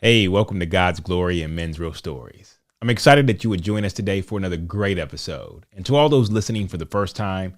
Hey, welcome to God's Glory and Men's Real Stories. I'm excited that you would join us today for another great episode. And to all those listening for the first time,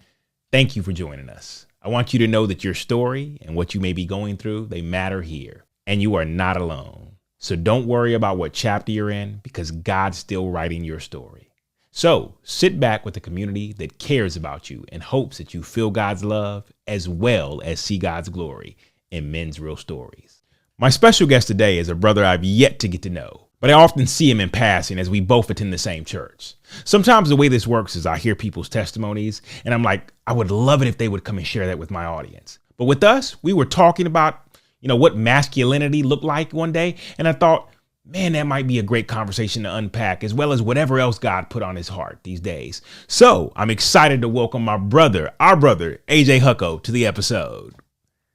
thank you for joining us. I want you to know that your story and what you may be going through, they matter here. And you are not alone. So don't worry about what chapter you're in because God's still writing your story. So sit back with a community that cares about you and hopes that you feel God's love as well as see God's glory in Men's Real Stories. My special guest today is a brother I've yet to get to know, but I often see him in passing as we both attend the same church. Sometimes the way this works is I hear people's testimonies and I'm like, I would love it if they would come and share that with my audience. But with us, we were talking about, what masculinity looked like one day. And I thought, man, that might be a great conversation to unpack as well as whatever else God put on his heart these days. So I'm excited to welcome our brother, AJ Hucko, to the episode.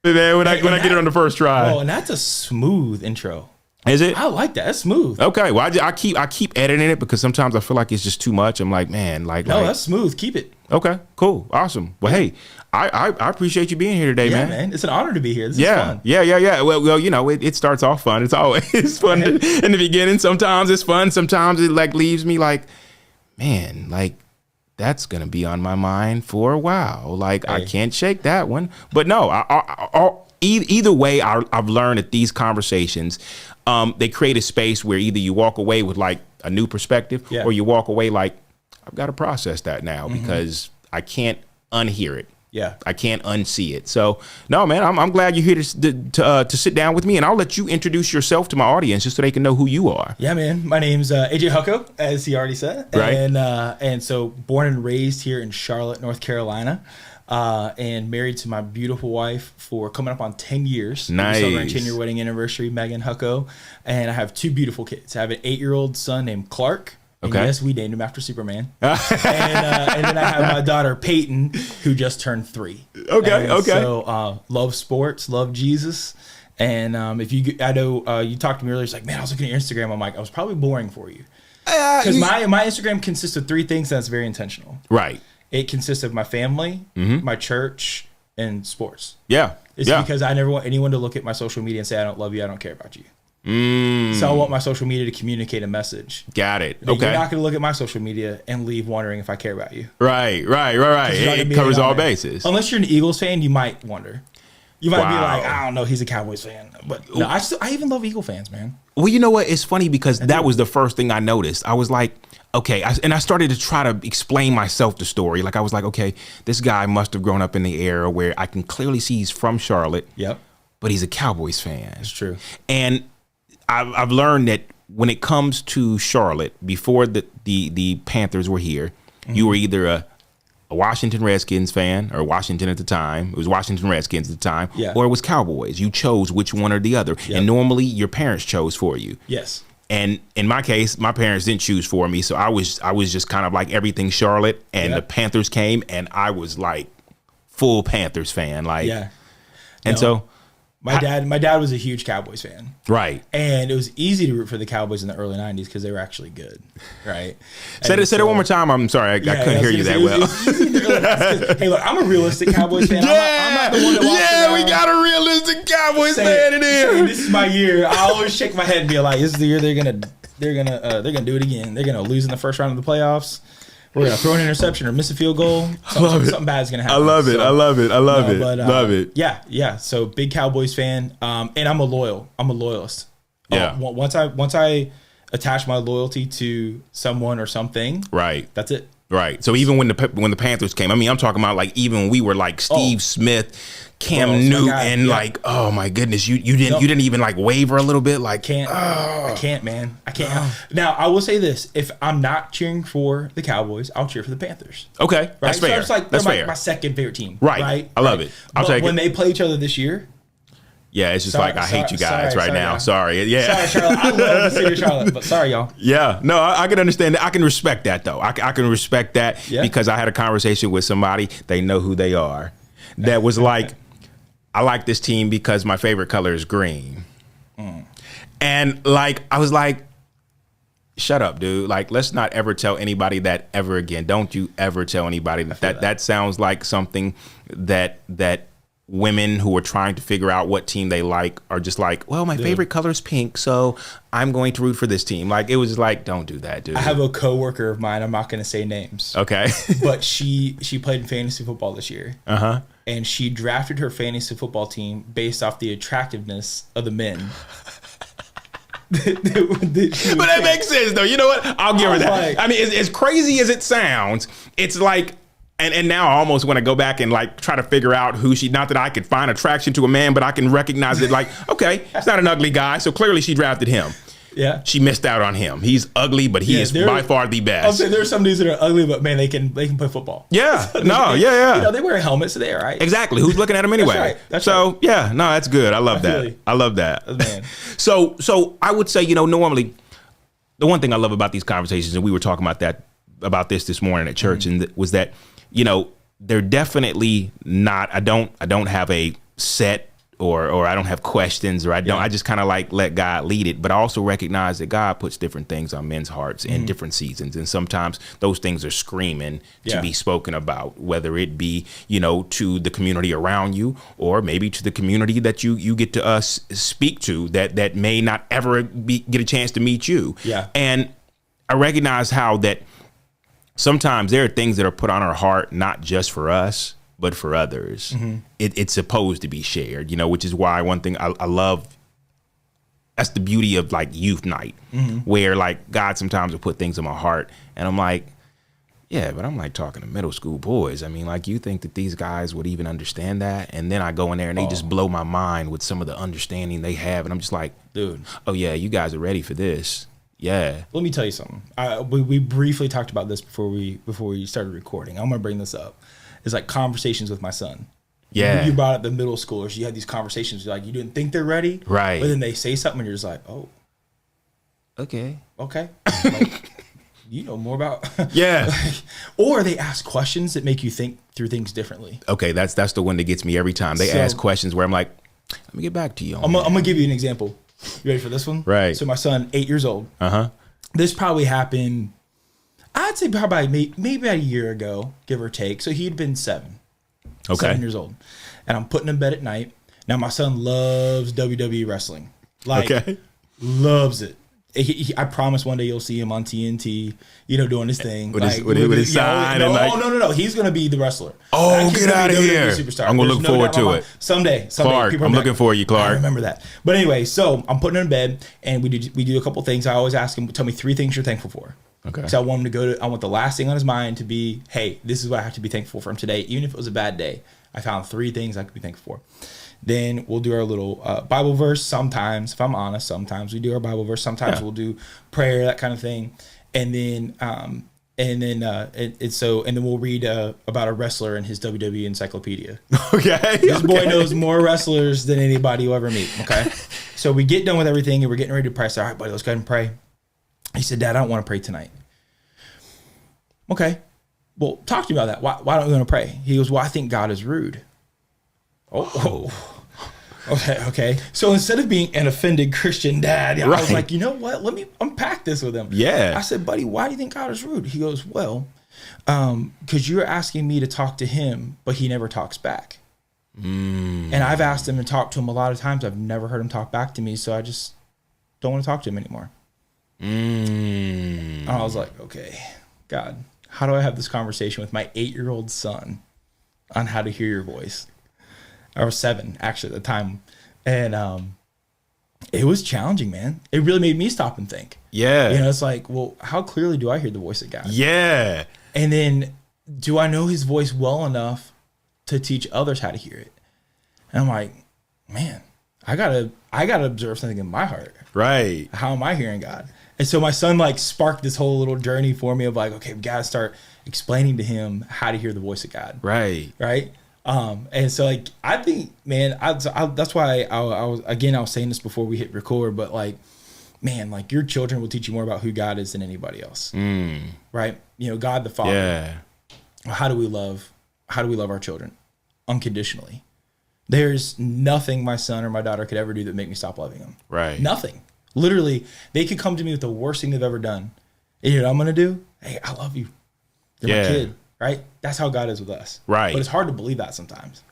Man, when I get it on the first try. Oh, and that's a smooth intro. Is it? I like that. That's smooth. Okay. Well, I keep editing it because sometimes I feel like it's just too much. I'm like, man, No, that's smooth. Keep it. Okay, cool. Awesome. Well, hey, I appreciate you being here today, Yeah, man. man. It's an honor to be here. This is fun. Yeah. Well, it starts off fun. It's always fun in the beginning. Sometimes it's fun. Sometimes it leaves me like, man, that's going to be on my mind for a while. I can't shake that one. But no, either way, I've learned that these conversations, they create a space where either you walk away with a new perspective or you walk away like, I've got to process that now because I can't unhear it. Yeah, I can't unsee it. So no, man, I'm glad you're here to sit down with me, and I'll let you introduce yourself to my audience just so they can know who you are. Yeah, man. My name's AJ Hucko, as he already said. Right. And so born and raised here in Charlotte, North Carolina, and married to my beautiful wife for coming up on 10 years. Nice. We celebrated 10-year wedding anniversary, Megan Hucko, and I have two beautiful kids. I have an 8-year-old son named Clark. And okay. Yes, we named him after Superman. and then I have my daughter Peyton, who just turned 3. Okay. So love sports, love Jesus. And I know you talked to me earlier. It's like, man, I was looking at your Instagram. I'm like, I was probably boring for you. Because my Instagram consists of 3 things that's very intentional. Right. It consists of my family, my church, and sports. Yeah. It's because I never want anyone to look at my social media and say, I don't love you, I don't care about you. So I want my social media to communicate a message. Got it. Okay. You're not going to look at my social media and leave wondering if I care about you. Right. It covers all bases. Unless you're an Eagles fan, you might wonder. You might be like, I don't know, he's a Cowboys fan. But no, I even love Eagle fans, man. Well, you know what? It's funny because that was the first thing I noticed. I was like, okay. I started to try to explain myself the story. I was like, okay, this guy must have grown up in the era where I can clearly see he's from Charlotte. Yep. But he's a Cowboys fan. That's true. And I've learned that when it comes to Charlotte, before the Panthers were here, you were either a Washington Redskins fan, or Washington at the time. It was Washington Redskins at the time, or it was Cowboys. You chose which one or the other. Yep. And normally your parents chose for you. Yes. And in my case, my parents didn't choose for me. So I was just kind of like everything Charlotte, and the Panthers came and I was like full Panthers fan. So my dad was a huge Cowboys fan. Right. And it was easy to root for the Cowboys in the early 90s because they were actually good. Right. Said it one more time. I'm sorry. I couldn't hear you that well. Hey, look, I'm a realistic Cowboys fan. I'm not the one that walks around. We got a realistic Cowboys fan in here. This is my year. I always shake my head and be like, this is the year they're gonna do it again. They're gonna lose in the first round of the playoffs. We're going to throw an interception or miss a field goal. Something bad is going to happen. I love it. Love it. Yeah. So big Cowboys fan. And I'm a loyalist. Yeah. Once I attach my loyalty to someone or something. Right. That's it. Right. So even when the Panthers came, I'm talking about even when we were Steve Smith, Cam Newton, oh my goodness, you didn't even waver a little bit, I can't, man. I can't. Now I will say this: if I'm not cheering for the Cowboys, I'll cheer for the Panthers. Okay, right? that's fair. So it's that's fair. My second favorite team. Right. I love it. I'll take it. When they play each other this year. Yeah, it's just I hate you guys right now. Sorry. Yeah. Sorry, Charlotte. I love the city of Charlotte, but sorry, y'all. Yeah. No, I can understand that. I can respect that, though. I can respect that because I had a conversation with somebody, they know who they are, that was like, I like this team because my favorite color is green. And I was like, shut up, dude. Let's not ever tell anybody that ever again. Don't you ever tell anybody that sounds like something that women who are trying to figure out what team they like are just like, well, my favorite color is pink, so I'm going to root for this team. Like, it was like, don't do that, dude. I have a coworker of mine. I'm not going to say names. Okay. But she played in fantasy football this year. Uh-huh. And she drafted her fantasy football team based off the attractiveness of the men. But that makes sense, though. You know what? I'll give her that. Like, I mean, as crazy as it sounds, it's like, and now I almost want to go back and like try to figure out who she, not that I could find attraction to a man, but I can recognize it like, okay, he's not an ugly guy, so clearly she drafted him. Yeah. She missed out on him. He's ugly, but he is by far the best. I'll say there are some dudes that are ugly, but man, they can play football. Yeah. Yeah. You know, they wear a helmet, so they're all right. Exactly. Who's looking at them anyway? That's right. That's so, right. Yeah, no, that's good. I love that. I love that. Man. So I would say, you know, normally the one thing I love about these conversations, and we were talking about this morning at church, and was that, you know, they're definitely not, I don't have a set or I don't have questions, or I just kind of like let God lead it. But I also recognize that God puts different things on men's hearts in different seasons. And sometimes those things are screaming to be spoken about, whether it be, you know, to the community around you, or maybe to the community that you get to speak to that may not ever get a chance to meet you. Yeah. And I recognize how that sometimes there are things that are put on our heart, not just for us, but for others. It's supposed to be shared, you know, which is why one thing I love, that's the beauty of like youth night, where like God sometimes will put things in my heart and I'm like, yeah, but I'm like talking to middle school boys. I mean, like, you think that these guys would even understand that? And then I go in there and they just blow my mind with some of the understanding they have. And I'm just like, dude, oh yeah, you guys are ready for this. Yeah. Let me tell you something. We briefly talked about this before we started recording. I'm going to bring this up. It's like conversations with my son. Yeah. You brought up the middle schoolers. You had these conversations. You're like, you didn't think they're ready. Right. But then they say something and you're just like, oh. Okay. Like, you know more about. Yeah. Or they ask questions that make you think through things differently. Okay. That's the one that gets me every time. They ask questions where I'm like, let me get back to you. I'm going to give you an example. You ready for this one? Right. So my son, 8 years old. Uh-huh. This probably happened, I'd say probably maybe a year ago, give or take. So he'd been 7. Okay. 7 years old. And I'm putting him in bed at night. Now my son loves WWE wrestling. Like, loves it. I promise one day you'll see him on TNT, you know, doing his thing. With his sign. No. He's going to be the wrestler. Oh, get out of here. Superstar. I'm going to look forward to it. Someday. Clark, I'm looking for you, Clark. I remember that. But anyway, so I'm putting him in bed, and we do a couple things. I always ask him, tell me 3 things you're thankful for. Okay. So I want him to I want the last thing on his mind to be, hey, this is what I have to be thankful for from today. Even if it was a bad day, I found 3 things I could be thankful for. Then we'll do our little Bible verse sometimes. If I'm honest, sometimes we do our Bible verse. Sometimes we'll do prayer, that kind of thing. And then we'll read about a wrestler in his WWE encyclopedia. Okay. This boy knows more wrestlers than anybody you'll ever meet. Okay. So we get done with everything and we're getting ready to pray. I said, all right, buddy, let's go ahead and pray. He said, Dad, I don't want to pray tonight. Okay. Well, talk to me about that. Why don't we want to pray? He goes, well, I think God is rude. Oh. Okay. So instead of being an offended Christian dad, I was like, you know what? Let me unpack this with him. Yeah. I said, buddy, why do you think God is rude? He goes, well, because you're asking me to talk to him, but he never talks back. And I've asked him and talked to him a lot of times. I've never heard him talk back to me, so I just don't want to talk to him anymore. And I was like, okay, God, how do I have this conversation with my 8-year-old son on how to hear your voice? I was 7 actually at the time. And it was challenging, man. It really made me stop and think. Yeah. You know, it's like, well, how clearly do I hear the voice of God? Yeah. And then do I know his voice well enough to teach others how to hear it? And I'm like, man, I gotta observe something in my heart. Right. How am I hearing God? And so my son like sparked this whole little journey for me of like, okay, we gotta start explaining to him how to hear the voice of God. Right. Right. And so like, I think, man, that's why I was saying this before we hit record, but like, man, like your children will teach you more about who God is than anybody else. Right. You know, God the Father. Yeah. How do we love our children? Unconditionally. There's nothing my son or my daughter could ever do that make me stop loving them. Right. Nothing. Literally, they could come to me with the worst thing they've ever done. And you know what I'm going to do? Hey, I love you. They're my kid. Right? That's how God is with us. Right. But it's hard to believe that sometimes.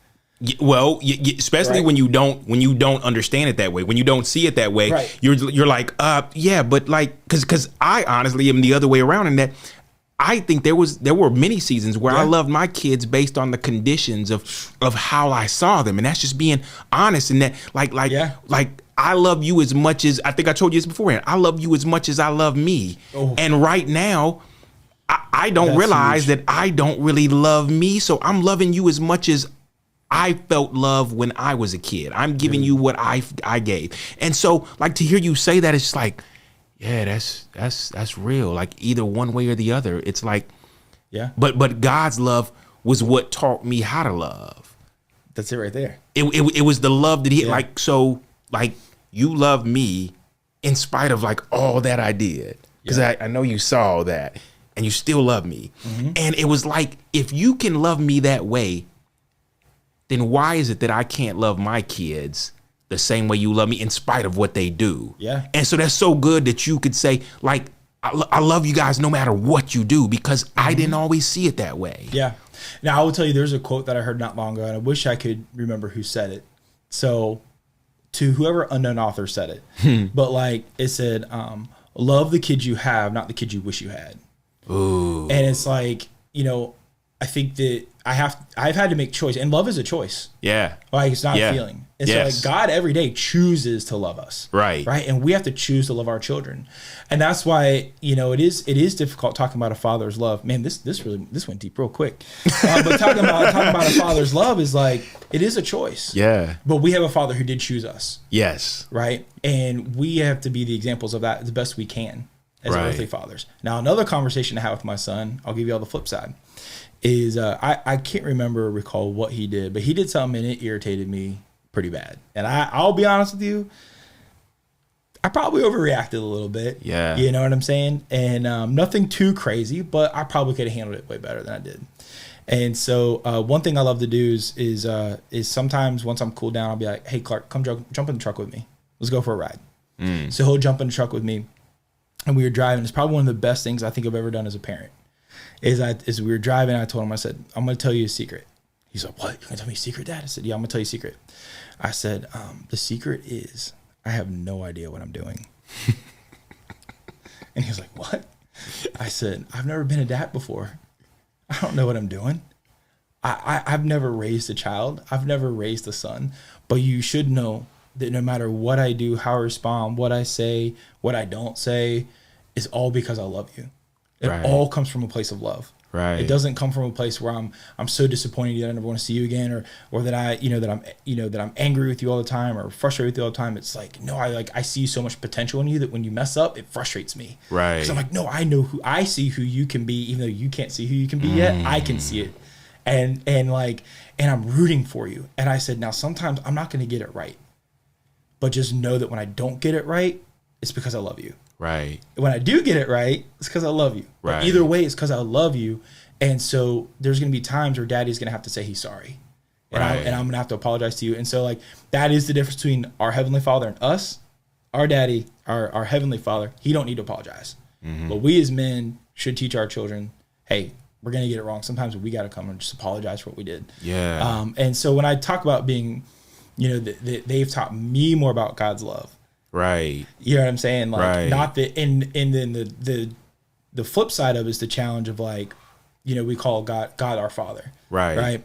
Especially when you don't understand it that way, when you don't see it that way, you're like, yeah, but like, because I honestly am the other way around in that I think there were many seasons where I loved my kids based on the conditions of how I saw them, and that's just being honest. And that like I love you as much as I think I told you this beforehand. I love you as much as I love me, and right now. I don't realize that I don't really love me, so I'm loving you as much as I felt love when I was a kid. I'm giving you what I gave, and so like to hear you say that, it's just like, yeah, that's real. Like either one way or the other, it's like, But God's love was what taught me how to love. That's it right there. It was the love that He like. So like you love me in spite of like all that I did, because I know you saw that. And you still love me. Mm-hmm. And it was like, if you can love me that way, then why is it that I can't love my kids the same way you love me in spite of what they do? Yeah. And so that's so good that you could say, like, I love you guys no matter what you do, because I didn't always see it that way. Yeah. Now, I will tell you, there's a quote that I heard not long ago, and I wish I could remember who said it. So, to whoever unknown author said it. But, like, it said, love the kids you have, not the kids you wish you had. Ooh. And it's like, you know, I think that I've had to make choice, and love is a choice. Yeah. Like it's not a feeling. And so like God every day chooses to love us. Right. Right. And we have to choose to love our children. And that's why, you know, it is difficult talking about a father's love. Man, this went deep real quick. But talking about a father's love is like, it is a choice. Yeah. But we have a father who did choose us. Yes. Right. And we have to be the examples of that the best we can as earthly fathers. Now, another conversation I had with my son, I'll give you all the flip side, is I can't recall what he did, but he did something and it irritated me pretty bad. And I'll be honest with you, I probably overreacted a little bit. Yeah. You know what I'm saying? And nothing too crazy, but I probably could have handled it way better than I did. And so one thing I love to do is sometimes once I'm cooled down, I'll be like, hey, Clark, come jump in the truck with me. Let's go for a ride. So he'll jump in the truck with me. And we were driving. It's probably one of the best things I think I've ever done as a parent. Is we were driving. I told him, I said, I'm going to tell you a secret. He's like, what? You're going to tell me a secret, Dad? I said, yeah, I'm going to tell you a secret. I said, the secret is I have no idea what I'm doing. And he was like, what? I said, I've never been a dad before. I don't know what I'm doing. I've never raised a child. I've never raised a son. But you should know that no matter what I do, how I respond, what I say, what I don't say, is all because I love you. It all comes from a place of love. Right. It doesn't come from a place where I'm so disappointed that I never want to see you again, or that I'm angry with you all the time or frustrated with you all the time. It's like, no, I see so much potential in you that when you mess up, it frustrates me. Right. Because I'm like, no, I see who you can be, even though you can't see who you can be yet. I can see it. And I'm rooting for you. And I said, now sometimes I'm not going to get it right, but just know that when I don't get it right, it's because I love you. Right. When I do get it right, it's because I love you. Right. But either way, it's because I love you. And so there's going to be times where Daddy's going to have to say he's sorry. And, I'm going to have to apologize to you. And so like that is the difference between our Heavenly Father and us. Our Daddy, our Heavenly Father, he don't need to apologize. Mm-hmm. But we as men should teach our children, hey, we're going to get it wrong. Sometimes we got to come and just apologize for what we did. Yeah. And so when I talk about being, they've taught me more about God's love. Right. You know what I'm saying? Like not that, and then the flip side of it is the challenge of like, we call God our Father. Right. Right.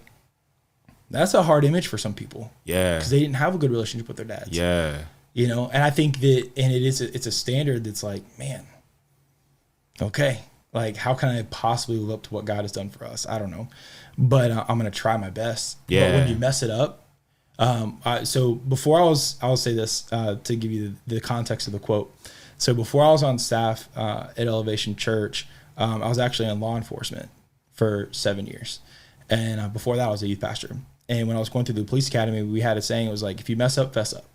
That's a hard image for some people. Yeah. Because they didn't have a good relationship with their dads. Yeah. And I think that, and it's a standard that's like, man, okay, like how can I possibly live up to what God has done for us? I don't know, but I'm gonna try my best. Yeah. But when you mess it up, so before I'll say this to give you the context of the quote. So before I was on staff at Elevation Church, I was actually in law enforcement for 7 years, and before that I was a youth pastor. And when I was going through the police academy, we had a saying. It was like, if you mess up, fess up.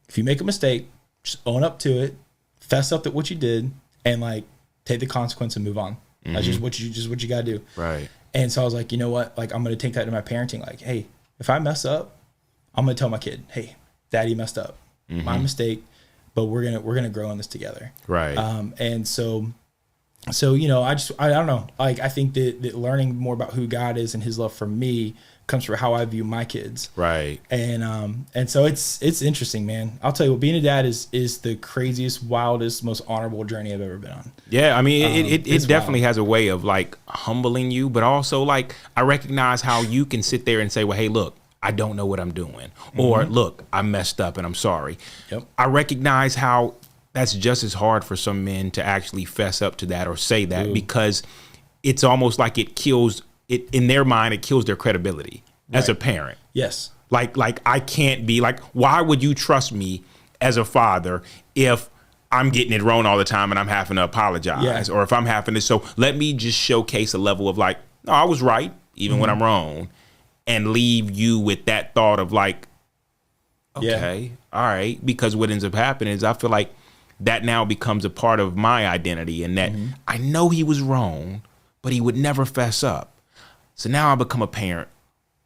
If you make a mistake, just own up to it, fess up that what you did, and like take the consequence and move on. Mm-hmm. That's just what you gotta do. Right. And so I was like, you know what? Like I'm gonna take that to my parenting. Like, hey, if I mess up, I'm gonna tell my kid, hey, Daddy messed up. Mm-hmm. My mistake, but we're gonna grow in this together. Right. And so So, you know, I don't know. Like, I think that learning more about who God is and his love for me comes from how I view my kids. Right. And so it's interesting, man. I'll tell you what, being a dad is the craziest, wildest, most honorable journey I've ever been on. Yeah. I mean, it definitely wild. has a way of like humbling you, but also like I recognize how you can sit there and say, well, hey, look, I don't know what I'm doing. Or look, I messed up and I'm sorry. Yep. I recognize how that's just as hard for some men to actually fess up to that or say that, because it's almost like it kills it in their mind. It kills their credibility as a parent. Yes. Like I can't be like, why would you trust me as a father if I'm getting it wrong all the time and I'm having to apologize, or if I'm having to, so let me just showcase a level of like, no, I was right even when I'm wrong, and leave you with that thought of like, okay, all right. Because what ends up happening is I feel like that now becomes a part of my identity, and that I know he was wrong, but he would never fess up. So now I become a parent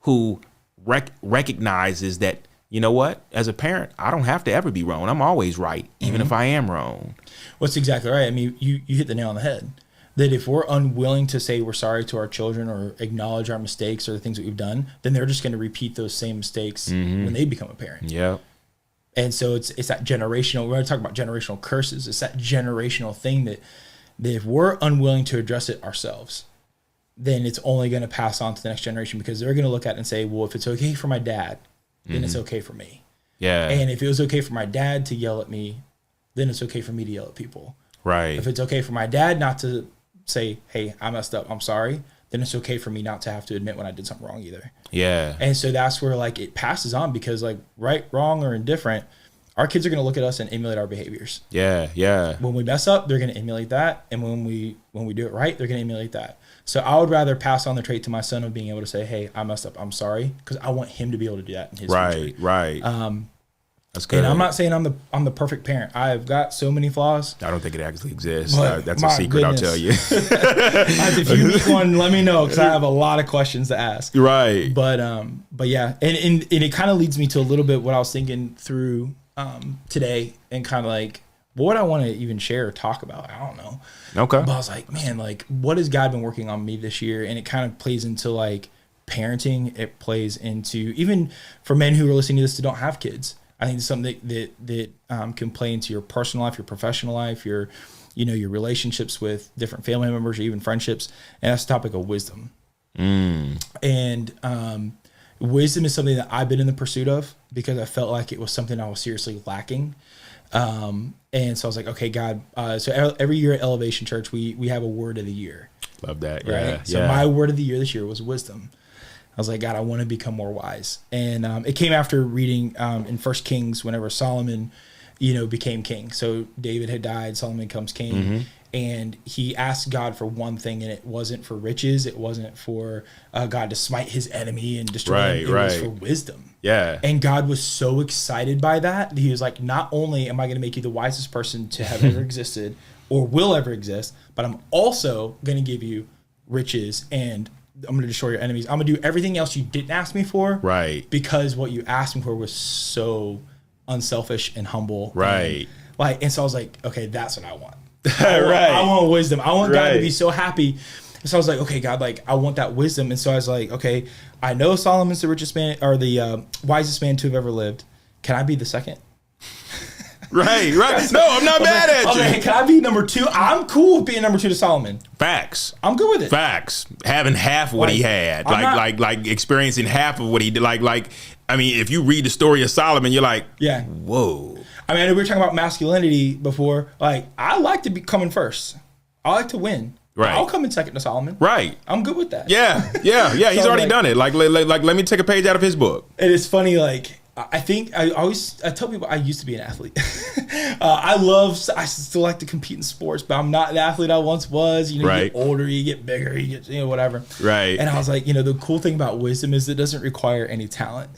who recognizes that, you know what, as a parent, I don't have to ever be wrong. I'm always right, even if I am wrong. Well, that's exactly right. I mean, you hit the nail on the head. That if we're unwilling to say we're sorry to our children or acknowledge our mistakes or the things that we've done, then they're just going to repeat those same mistakes when they become a parent. Yeah. And so it's that generational, we're going to talk about generational curses. It's that generational thing that if we're unwilling to address it ourselves, then it's only going to pass on to the next generation, because they're going to look at it and say, well, if it's okay for my dad, then it's okay for me. Yeah. And if it was okay for my dad to yell at me, then it's okay for me to yell at people. Right. If it's okay for my dad not to say, hey, I messed up, I'm sorry, then it's okay for me not to have to admit when I did something wrong either. Yeah. And so that's where like it passes on, because like right, wrong, or indifferent, our kids are going to look at us and emulate our behaviors. Yeah. Yeah. When we mess up, they're going to emulate that. And when we do it right, they're going to emulate that. So I would rather pass on the trait to my son of being able to say, hey, I messed up, I'm sorry, because I want him to be able to do that in his future. Right. That's good. And I'm not saying I'm the perfect parent. I've got so many flaws. I don't think it actually exists. But That's a secret, goodness. I'll tell you. If you meet one, let me know, because I have a lot of questions to ask. Right. But yeah, and it kind of leads me to a little bit what I was thinking through today, and kind of like, what would I want to even share or talk about? I don't know. Okay. But I was like, man, like, what has God been working on me this year? And it kind of plays into like parenting. It plays into, even for men who are listening to this that don't have kids, I think it's something that can play into your personal life, your professional life, your relationships with different family members, or even friendships. And that's the topic of wisdom. And wisdom is something that I've been in the pursuit of, because I felt like it was something I was seriously lacking. And so I was like, okay, God, so every year at Elevation Church, we have a word of the year. Love that. Right? Yeah. So my word of the year this year was wisdom. I was like, God, I want to become more wise. And it came after reading in 1 Kings, whenever Solomon, became king. So David had died, Solomon becomes king. And he asked God for one thing, and it wasn't for riches. It wasn't for God to smite his enemy and destroy him. It was for wisdom. Yeah. And God was so excited by that. He was like, not only am I going to make you the wisest person to have ever existed or will ever exist, but I'm also going to give you riches, and I'm going to destroy your enemies. I'm going to do everything else you didn't ask me for. Right. Because what you asked me for was so unselfish and humble. Right. And so I was like, okay, that's what I want. Right. I want wisdom. I want God to be so happy. And so I was like, okay, God, like, I want that wisdom. And so I was like, okay, I know Solomon's the richest man, or the wisest man to have ever lived. Can I be the second? Right. No, I'm not mad at you. Like, hey, can I be number 2? I'm cool with being number 2 to Solomon. Facts. I'm good with it. Facts. Having half of what he had, like experiencing half of what he did. Like, I mean, if you read the story of Solomon, you're like, yeah, whoa. I mean, we were talking about masculinity before. Like, I like to be coming first. I like to win. Right. I'll come in second to Solomon. Right. I'm good with that. Yeah. He's already done it. Like, let me take a page out of his book. And it's funny, like, I think I tell people I used to be an athlete. I still like to compete in sports, but I'm not the athlete I once was. You get older, you get bigger, you get, whatever. Right. And I was like, the cool thing about wisdom is it doesn't require any talent.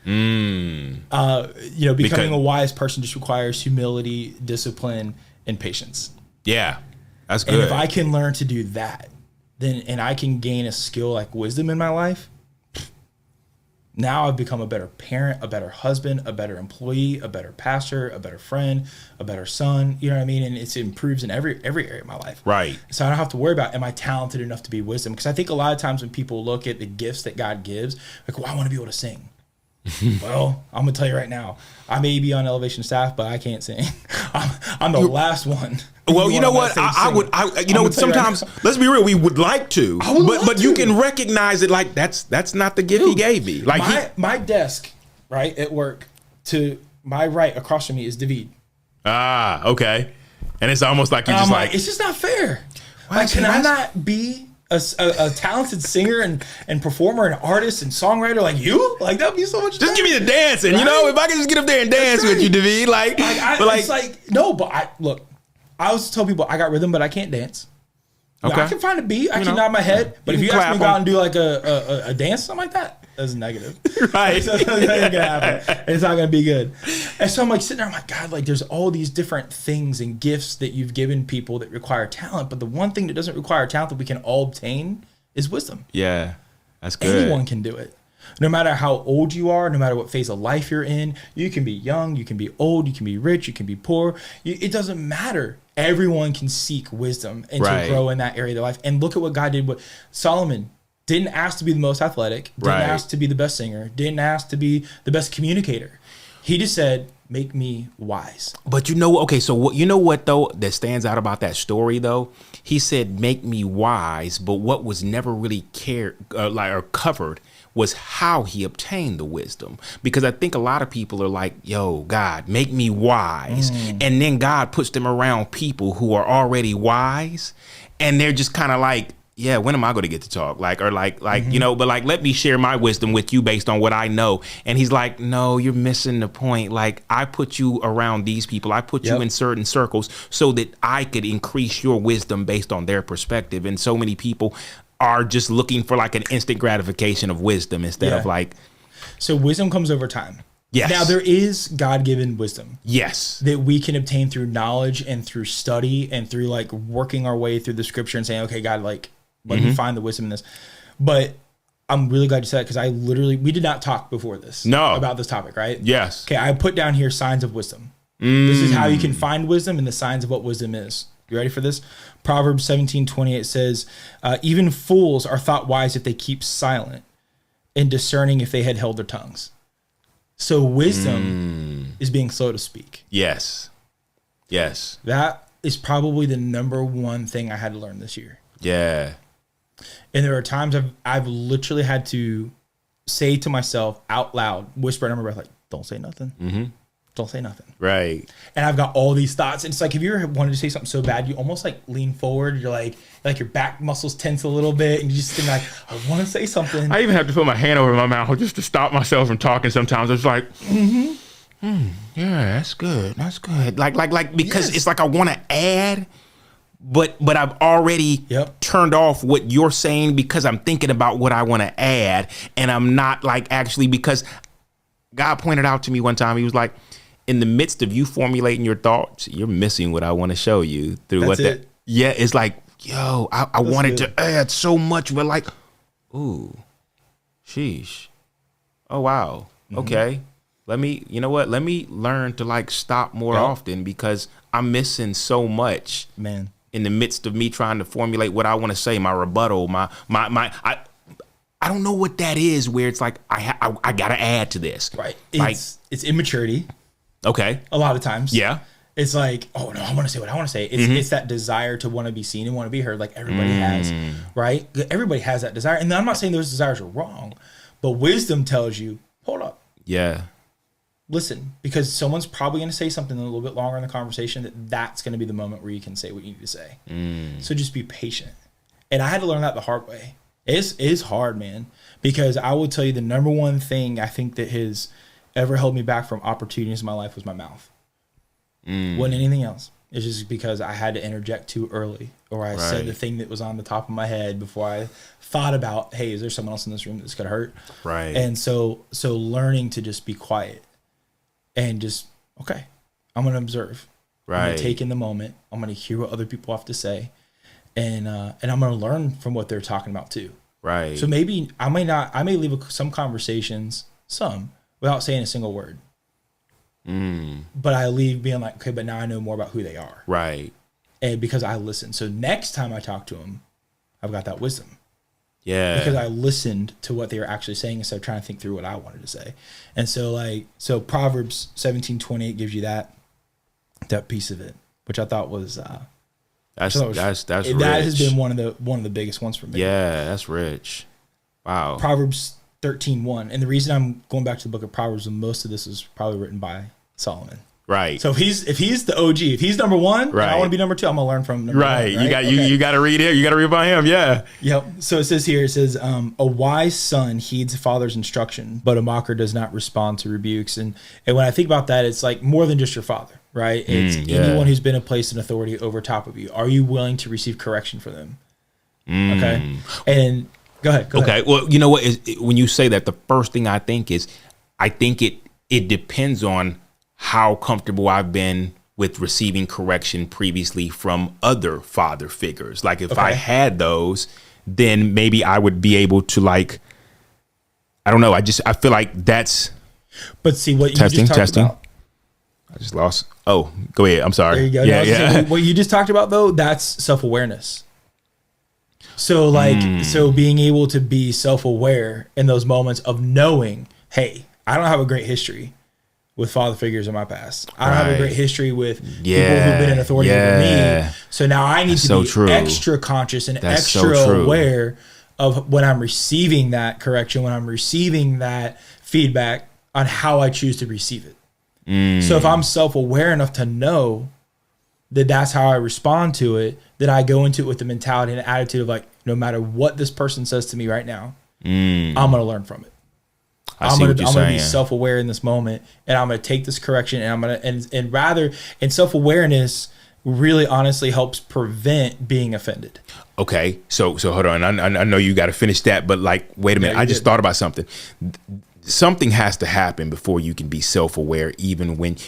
Becoming a wise person just requires humility, discipline, and patience. Yeah. That's good. And if I can learn to do that, and I can gain a skill like wisdom in my life, Now I've become a better parent, a better husband, a better employee, a better pastor, a better friend, a better son. You know what I mean? And it improves in every area of my life. Right. So I don't have to worry about, am I talented enough to be wisdom? Because I think a lot of times when people look at the gifts that God gives, like, well, I want to be able to sing. Well, I'm gonna tell you right now, I may be on Elevation staff, but I can't sing. I'm the last one. Well, you know what? Sometimes, let's be real, we would like to, but you can recognize it like that's not the gift he gave me. Like my desk, right, at work, to my right across from me is David. Ah, okay. And it's almost like you're just like, it's just not fair. Like, can I not be a talented singer and performer and artist and songwriter like you? Like, that'd be so much just better. give me the dancing, right? You know? If I can just get up there and dance with you, David, I always tell people I got rhythm, but I can't dance. Okay. I can find a beat, I can nod my head, but if you ask me to go out and do like a dance, something like that, that's negative. Right. It's not gonna happen. It's not gonna be good. And so I'm like sitting there, I'm like, God, like there's all these different things and gifts that you've given people that require talent, but the one thing that doesn't require talent that we can all obtain is wisdom. Yeah, that's good. Anyone can do it. No matter how old you are, no matter what phase of life you're in, you can be young, you can be old, you can be rich, you can be poor. It doesn't matter. Everyone can seek wisdom and to grow in that area of their life. And look at what God did with Solomon. Didn't ask to be the most athletic, didn't ask to be the best singer, didn't ask to be the best communicator. He just said, make me wise. But you know, okay, so what though that stands out about that story though? He said, make me wise, but what was never really covered was how he obtained the wisdom. Because I think a lot of people are like, yo, God, make me wise. And then God puts them around people who are already wise. And they're just kind of like, yeah, when am I going to get to talk? You know, but like, let me share my wisdom with you based on what I know. And he's like, no, you're missing the point. Like, I put you around these people. I put you in certain circles so that I could increase your wisdom based on their perspective. And so many people are just looking for like an instant gratification of wisdom instead of like. So wisdom comes over time. Yes. Now there is God-given wisdom. Yes. That we can obtain through knowledge and through study and through like working our way through the scripture and saying, okay, God, like, let me find the wisdom in this. But I'm really glad you said that because we did not talk before this. No. About this topic, right? Yes. Okay, I put down here signs of wisdom. This is how you can find wisdom and the signs of what wisdom is. You ready for this? Proverbs 17:28 says, even fools are thought wise if they keep silent, and discerning if they had held their tongues. So wisdom is being slow to speak. Yes. Yes. That is probably the number one thing I had to learn this year. Yeah. And there are times I've literally had to say to myself out loud, whisper under my breath, like, don't say nothing. Don't say nothing. Right. And I've got all these thoughts. And it's like, if you ever wanted to say something so bad, you almost like lean forward. You're like your back muscles tense a little bit. And you just think like, I want to say something. I even have to put my hand over my mouth just to stop myself from talking sometimes. It's like, yeah, that's good. That's good. Like because it's like I want to add, but I've already turned off what you're saying because I'm thinking about what I want to add. And I'm not like actually, because God pointed out to me one time, he was like, in the midst of you formulating your thoughts, you're missing what I want to show you through it's like, yo, I wanted to add so much, but like, ooh, sheesh. Oh, wow. Okay. Let me learn to like stop more often because I'm missing so much, man, in the midst of me trying to formulate what I want to say, my rebuttal, I don't know what that is where it's like, I got to add to this. Right. It's immaturity. Okay. A lot of times. Yeah. It's like, oh no, I want to say what I want to say. It's that desire to want to be seen and want to be heard, like everybody has, right? Everybody has that desire. And I'm not saying those desires are wrong, but wisdom tells you, hold up. Yeah. Listen, because someone's probably going to say something a little bit longer in the conversation that's going to be the moment where you can say what you need to say. So just be patient. And I had to learn that the hard way. It's hard, man, because I will tell you the number one thing I think that has ever held me back from opportunities in my life was my mouth. Wasn't anything else. It's just because I had to interject too early, or I said the thing that was on the top of my head before I thought about, hey, is there someone else in this room that's gonna hurt? Right. And so learning to just be quiet and just, okay, I'm gonna observe. Right. I'm gonna take in the moment. I'm gonna hear what other people have to say, and I'm gonna learn from what they're talking about too. Right. So maybe I may leave some conversations, without saying a single word. But I leave being like, okay, but now I know more about who they are. Right. And because I listened. So next time I talk to them, I've got that wisdom. Yeah. Because I listened to what they were actually saying instead of trying to think through what I wanted to say. And so Proverbs 17:28 gives you that piece of it, which I thought was that's rich. That has been one of the biggest ones for me. Yeah, that's rich. Wow. Proverbs 13:1. And the reason I'm going back to the book of Proverbs, and most of this was probably written by Solomon. Right. So if he's the OG, if he's number one, right. and I want to be number two, I'm gonna learn from number one. Right. You got to read it. You got to read about him. Yeah. Yep. So it says, a wise son heeds a father's instruction, but a mocker does not respond to rebukes. And when I think about that, it's like more than just your father, right? It's anyone who's been placed in authority over top of you. Are you willing to receive correction for them? Okay. And go ahead. Okay. Well, you know what? When you say that, the first thing I think it depends on how comfortable I've been with receiving correction previously from other father figures. Like if I had those, then maybe I would be able to I don't know. I feel like that's. But see what you just talked about. I just lost. Oh, go ahead. I'm sorry. There you go. Yeah. What you just talked about though, that's self-awareness. So so being able to be self-aware in those moments of knowing, hey, I don't have a great history with father figures in my past. I don't have a great history with people who've been in authority over me. So now I need to be extra conscious and extra aware of when I'm receiving that correction, when I'm receiving that feedback on how I choose to receive it. So if I'm self-aware enough to know that that's how I respond to it, then I go into it with the mentality and attitude of like, no matter what this person says to me right now, I'm going to learn from it. I'm going to be self-aware in this moment, and I'm going to take this correction, and I'm going to, and self-awareness really honestly helps prevent being offended. Okay. So hold on. I know you got to finish that, but wait a minute. I just thought about something. Something has to happen before you can be self-aware,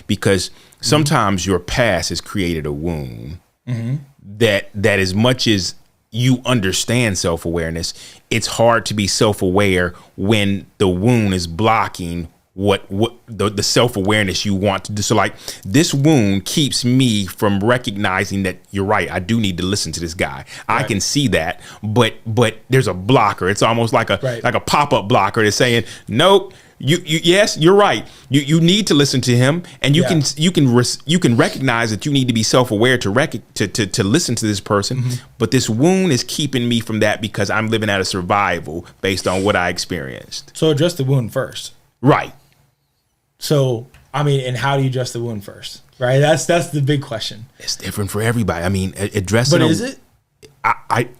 because sometimes your past has created a wound that as much as you understand self-awareness, it's hard to be self-aware when the wound is blocking what the self-awareness you want to do. So this wound keeps me from recognizing that you're right. I do need to listen to this guy. Right. I can see that, but there's a blocker. It's almost like a pop-up blocker that's saying, nope, yes, you're right. You need to listen to him, and you can recognize that you need to be self-aware to listen to this person. But this wound is keeping me from that because I'm living out of survival based on what I experienced. So address the wound first. Right. So, and how do you address the wound first? Right? That's the big question. It's different for everybody. Addressing. But is it?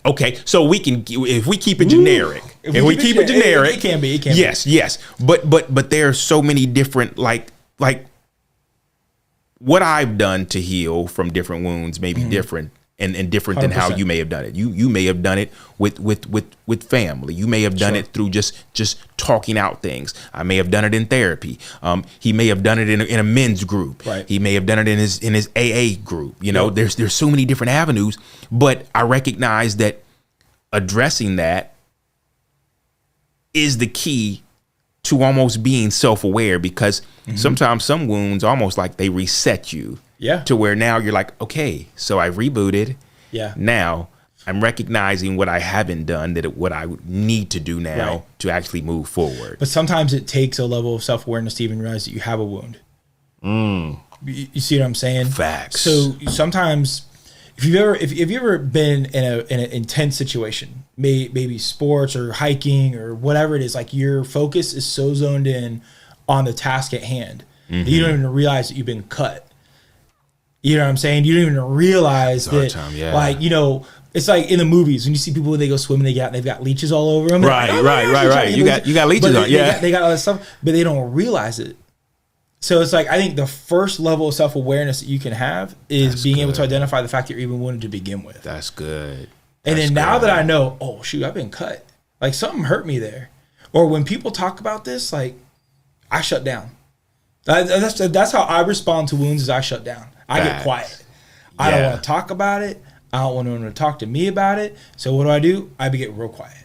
Okay. So if we keep it generic, it can be. Yes. But there are so many different, like what I've done to heal from different wounds may be different. And different 100%. Than how you may have done it. You may have done it with family. You may have done it through just talking out things. I may have done it in therapy. He may have done it in a men's group. Right. He may have done it in his AA group. There's so many different avenues. But I recognize that addressing that is the key to almost being self-aware, because sometimes some wounds almost like they reset you. Yeah. To where now you're like, okay, so I rebooted. Yeah. Now I'm recognizing what I haven't done, what I need to do now to actually move forward. But sometimes it takes a level of self-awareness to even realize that you have a wound. You see what I'm saying? Facts. So sometimes if you've ever been in an intense situation, maybe sports or hiking or whatever it is, like your focus is so zoned in on the task at hand that you don't even realize that you've been cut. You know what I'm saying? You don't even realize that, it's like in the movies when you see people when they go swimming, they've got leeches all over them. Right. You got leeches on. Yeah, they got all that stuff, but they don't realize it. So it's like I think the first level of self-awareness that you can have is being able to identify the fact that you're even wounded to begin with. That's good. And then now that I know, oh shoot, I've been cut. Like something hurt me there. Or when people talk about this, like I shut down. That's how I respond to wounds. Is I shut down. I get quiet. I don't want to talk about it. I don't want anyone to talk to me about it. So what do? I get real quiet.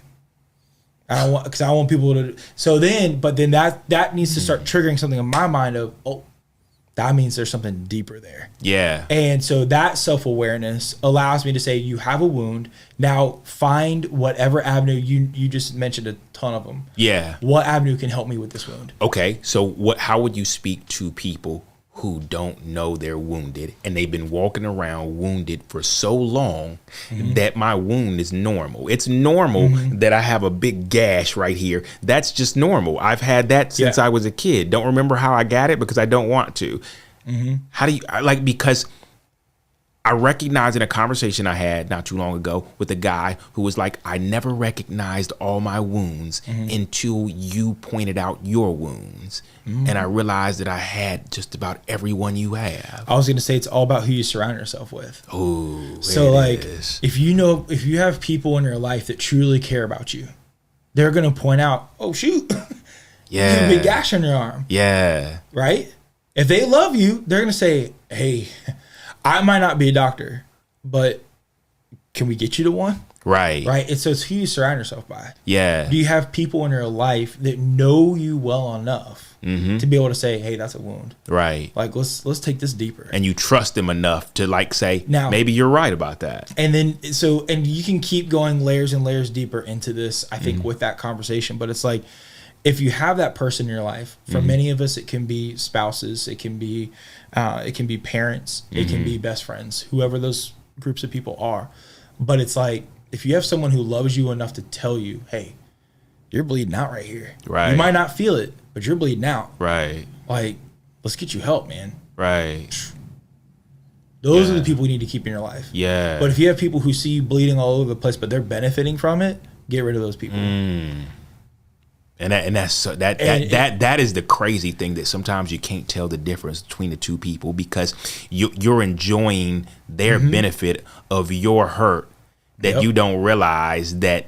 I don't want, because I want people to. So then, but then that needs to start triggering something in my mind of, oh, that means there's something deeper there. Yeah. And so that self-awareness allows me to say, you have a wound. Now find whatever avenue you just mentioned a ton of them. Yeah. What avenue can help me with this wound? Okay. So how would you speak to people who don't know they're wounded and they've been walking around wounded for so long that my wound is normal? It's normal that I have a big gash right here. That's just normal. I've had that since I was a kid. Don't remember how I got it because I don't want to. How do you because I recognized in a conversation I had not too long ago with a guy who was like, I never recognized all my wounds until you pointed out your wounds. And I realized that I had just about every one you have. I was going to say, it's all about who you surround yourself with. Oh, so like, if you have people in your life that truly care about you, they're going to point out, oh, shoot, you have a big gash on your arm. Yeah. Right? If they love you, they're going to say, hey, I might not be a doctor, but can we get you to one? Right. Right. And so it's who you surround yourself by. Yeah. Do you have people in your life that know you well enough to be able to say, hey, that's a wound. Right. Like, let's take this deeper. And you trust them enough to like say, now, maybe you're right about that. And then and you can keep going layers and layers deeper into this, I think, with that conversation. But it's like, if you have that person in your life, for many of us, it can be spouses, it can be parents, it can be best friends, whoever those groups of people are. But it's like, if you have someone who loves you enough to tell you, hey, you're bleeding out right here. Right. You might not feel it, but you're bleeding out. Right. Like, let's get you help, man. Right. Those are the people you need to keep in your life. Yeah. But if you have people who see you bleeding all over the place, but they're benefiting from it, get rid of those people. And that is the crazy thing, that sometimes you can't tell the difference between the two people because you're enjoying their benefit of your hurt, that you don't realize that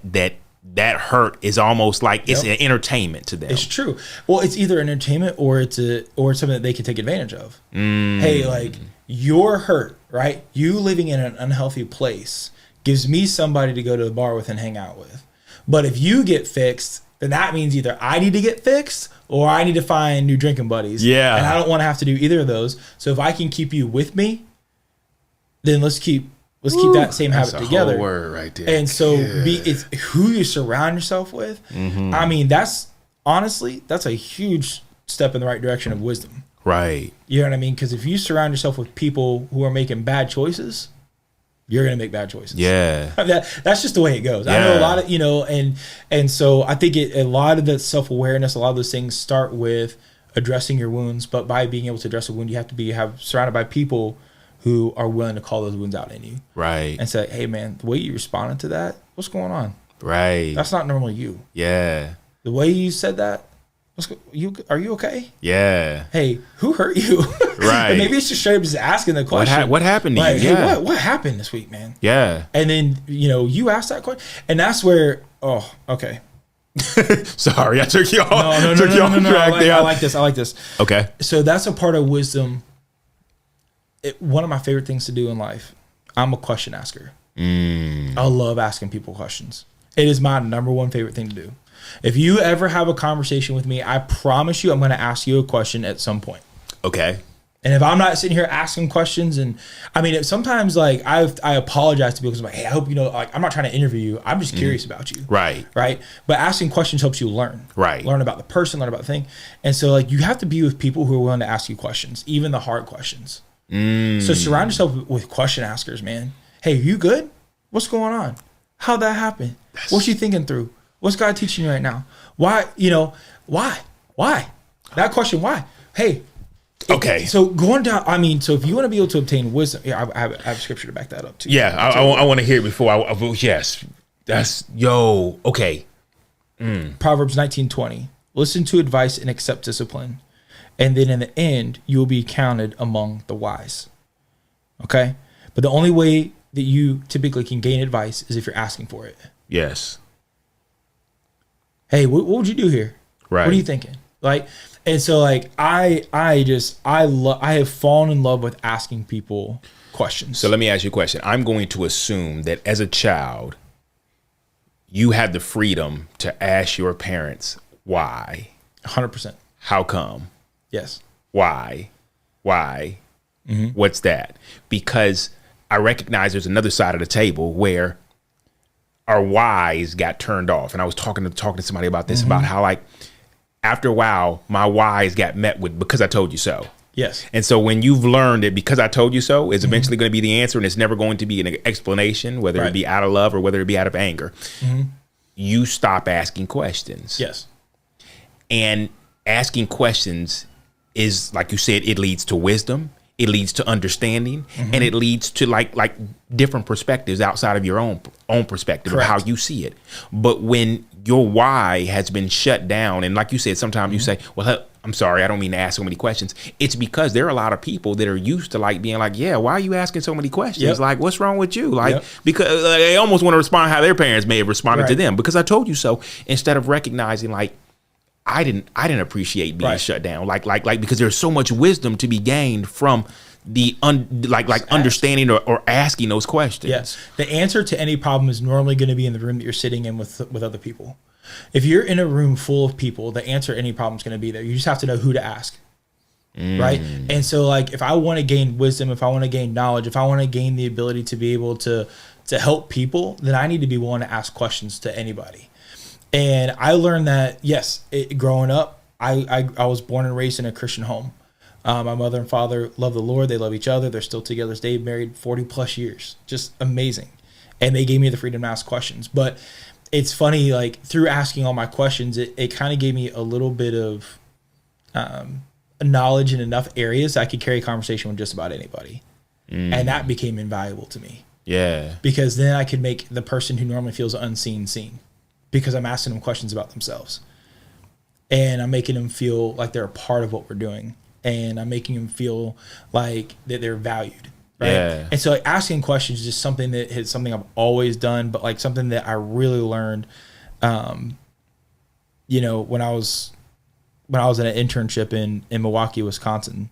hurt is almost like it's an entertainment to them. It's true. Well, it's either entertainment or it's something that they can take advantage of. Hey, like, you're hurt, right? You living in an unhealthy place gives me somebody to go to the bar with and hang out with. But if you get fixed, then that means either I need to get fixed or I need to find new drinking buddies. Yeah. And I don't want to have to do either of those. So if I can keep you with me, then let's keep that same habit together. Whole word right there. And so it's who you surround yourself with. I mean, that's a huge step in the right direction of wisdom. Right. You know what I mean? Because if you surround yourself with people who are making bad choices, you're going to make bad choices. Yeah. That's just the way it goes. I know a lot of, and so I think a lot of the self-awareness, a lot of those things start with addressing your wounds, but by being able to address a wound, you have to be surrounded by people who are willing to call those wounds out in you. Right. And say, hey man, the way you responded to that, what's going on? Right. That's not normally you. Yeah. The way you said that, are you okay? Yeah. Hey, who hurt you? Right. Maybe it's just straight up just asking the question. What happened to you? Hey, what happened this week, man? Yeah. And then, you ask that question. And that's where, okay. Sorry, I took you off. No. I like this. Okay. So that's a part of wisdom. One of my favorite things to do in life, I'm a question asker. I love asking people questions. It is my number one favorite thing to do. If you ever have a conversation with me, I promise you I'm going to ask you a question at some point. Okay. And if I'm not sitting here asking questions, and I mean, sometimes like I apologize to people because I'm like, hey, I hope like I'm not trying to interview you. I'm just curious about you. Right. Right. But asking questions helps you learn. Right. Learn about the person, learn about the thing. And so like you have to be with people who are willing to ask you questions, even the hard questions. So surround yourself with question askers, man. Hey, you good? What's going on? How'd that happen? What you thinking through? What's God teaching you right now? Why? Why? That question, why? Hey. Okay. So going down, so if you want to be able to obtain wisdom, I have scripture to back that up too. Yeah, I want to hear it before I vote. Yes. That's, okay. Proverbs 19:20. Listen to advice and accept discipline. And then in the end, you will be counted among the wise. Okay? But the only way that you typically can gain advice is if you're asking for it. Yes. Hey, what would you do here? Right. What are you thinking? Like, and so like I have fallen in love with asking people questions. So let me ask you a question. I'm going to assume that as a child, you had the freedom to ask your parents why. 100%. How come? Yes. Why? What's that? Because I recognize there's another side of the table where our whys got turned off. And I was talking to somebody about this, about how like after a while, my whys got met with because I told you so. Yes. And so when you've learned that because I told you so is eventually going to be the answer, and it's never going to be an explanation, whether it be out of love or whether it be out of anger, you stop asking questions. Yes. And asking questions is, like you said, it leads to wisdom, it leads to understanding, and it leads to like different perspectives outside of your own perspective of how you see it. But when your why has been shut down, and like you said, sometimes you say, well, I'm sorry, I don't mean to ask so many questions. It's because there are a lot of people that are used to like being like, yeah, why are you asking so many questions? Like, what's wrong with you? Like, because they almost want to respond how their parents may have responded to them, because I told you so, instead of recognizing like, I didn't appreciate being shut down. Like because there's so much wisdom to be gained from the understanding or asking those questions. Yes. The answer to any problem is normally going to be in the room that you're sitting in with other people. If you're in a room full of people, the answer to any problem is going to be there. You just have to know who to ask. Right. And so like, if I want to gain wisdom, if I want to gain knowledge, if I want to gain the ability to be able to help people, then I need to be willing to ask questions to anybody. And I learned that, yes, growing up, I was born and raised in a Christian home. My mother and father love the Lord. They love each other. They're still together. They've married 40 plus years. Just amazing. And they gave me the freedom to ask questions. But it's funny, like through asking all my questions, it kind of gave me a little bit of knowledge in enough areas I could carry a conversation with just about anybody. And that became invaluable to me. Yeah. Because then I could make the person who normally feels unseen seen. Because I'm asking them questions about themselves. And I'm making them feel like they're a part of what we're doing. And I'm making them feel like that they're valued. Right. Yeah. And so like, asking questions is just something I've always done, but like something that I really learned, when I was in an internship in Milwaukee, Wisconsin.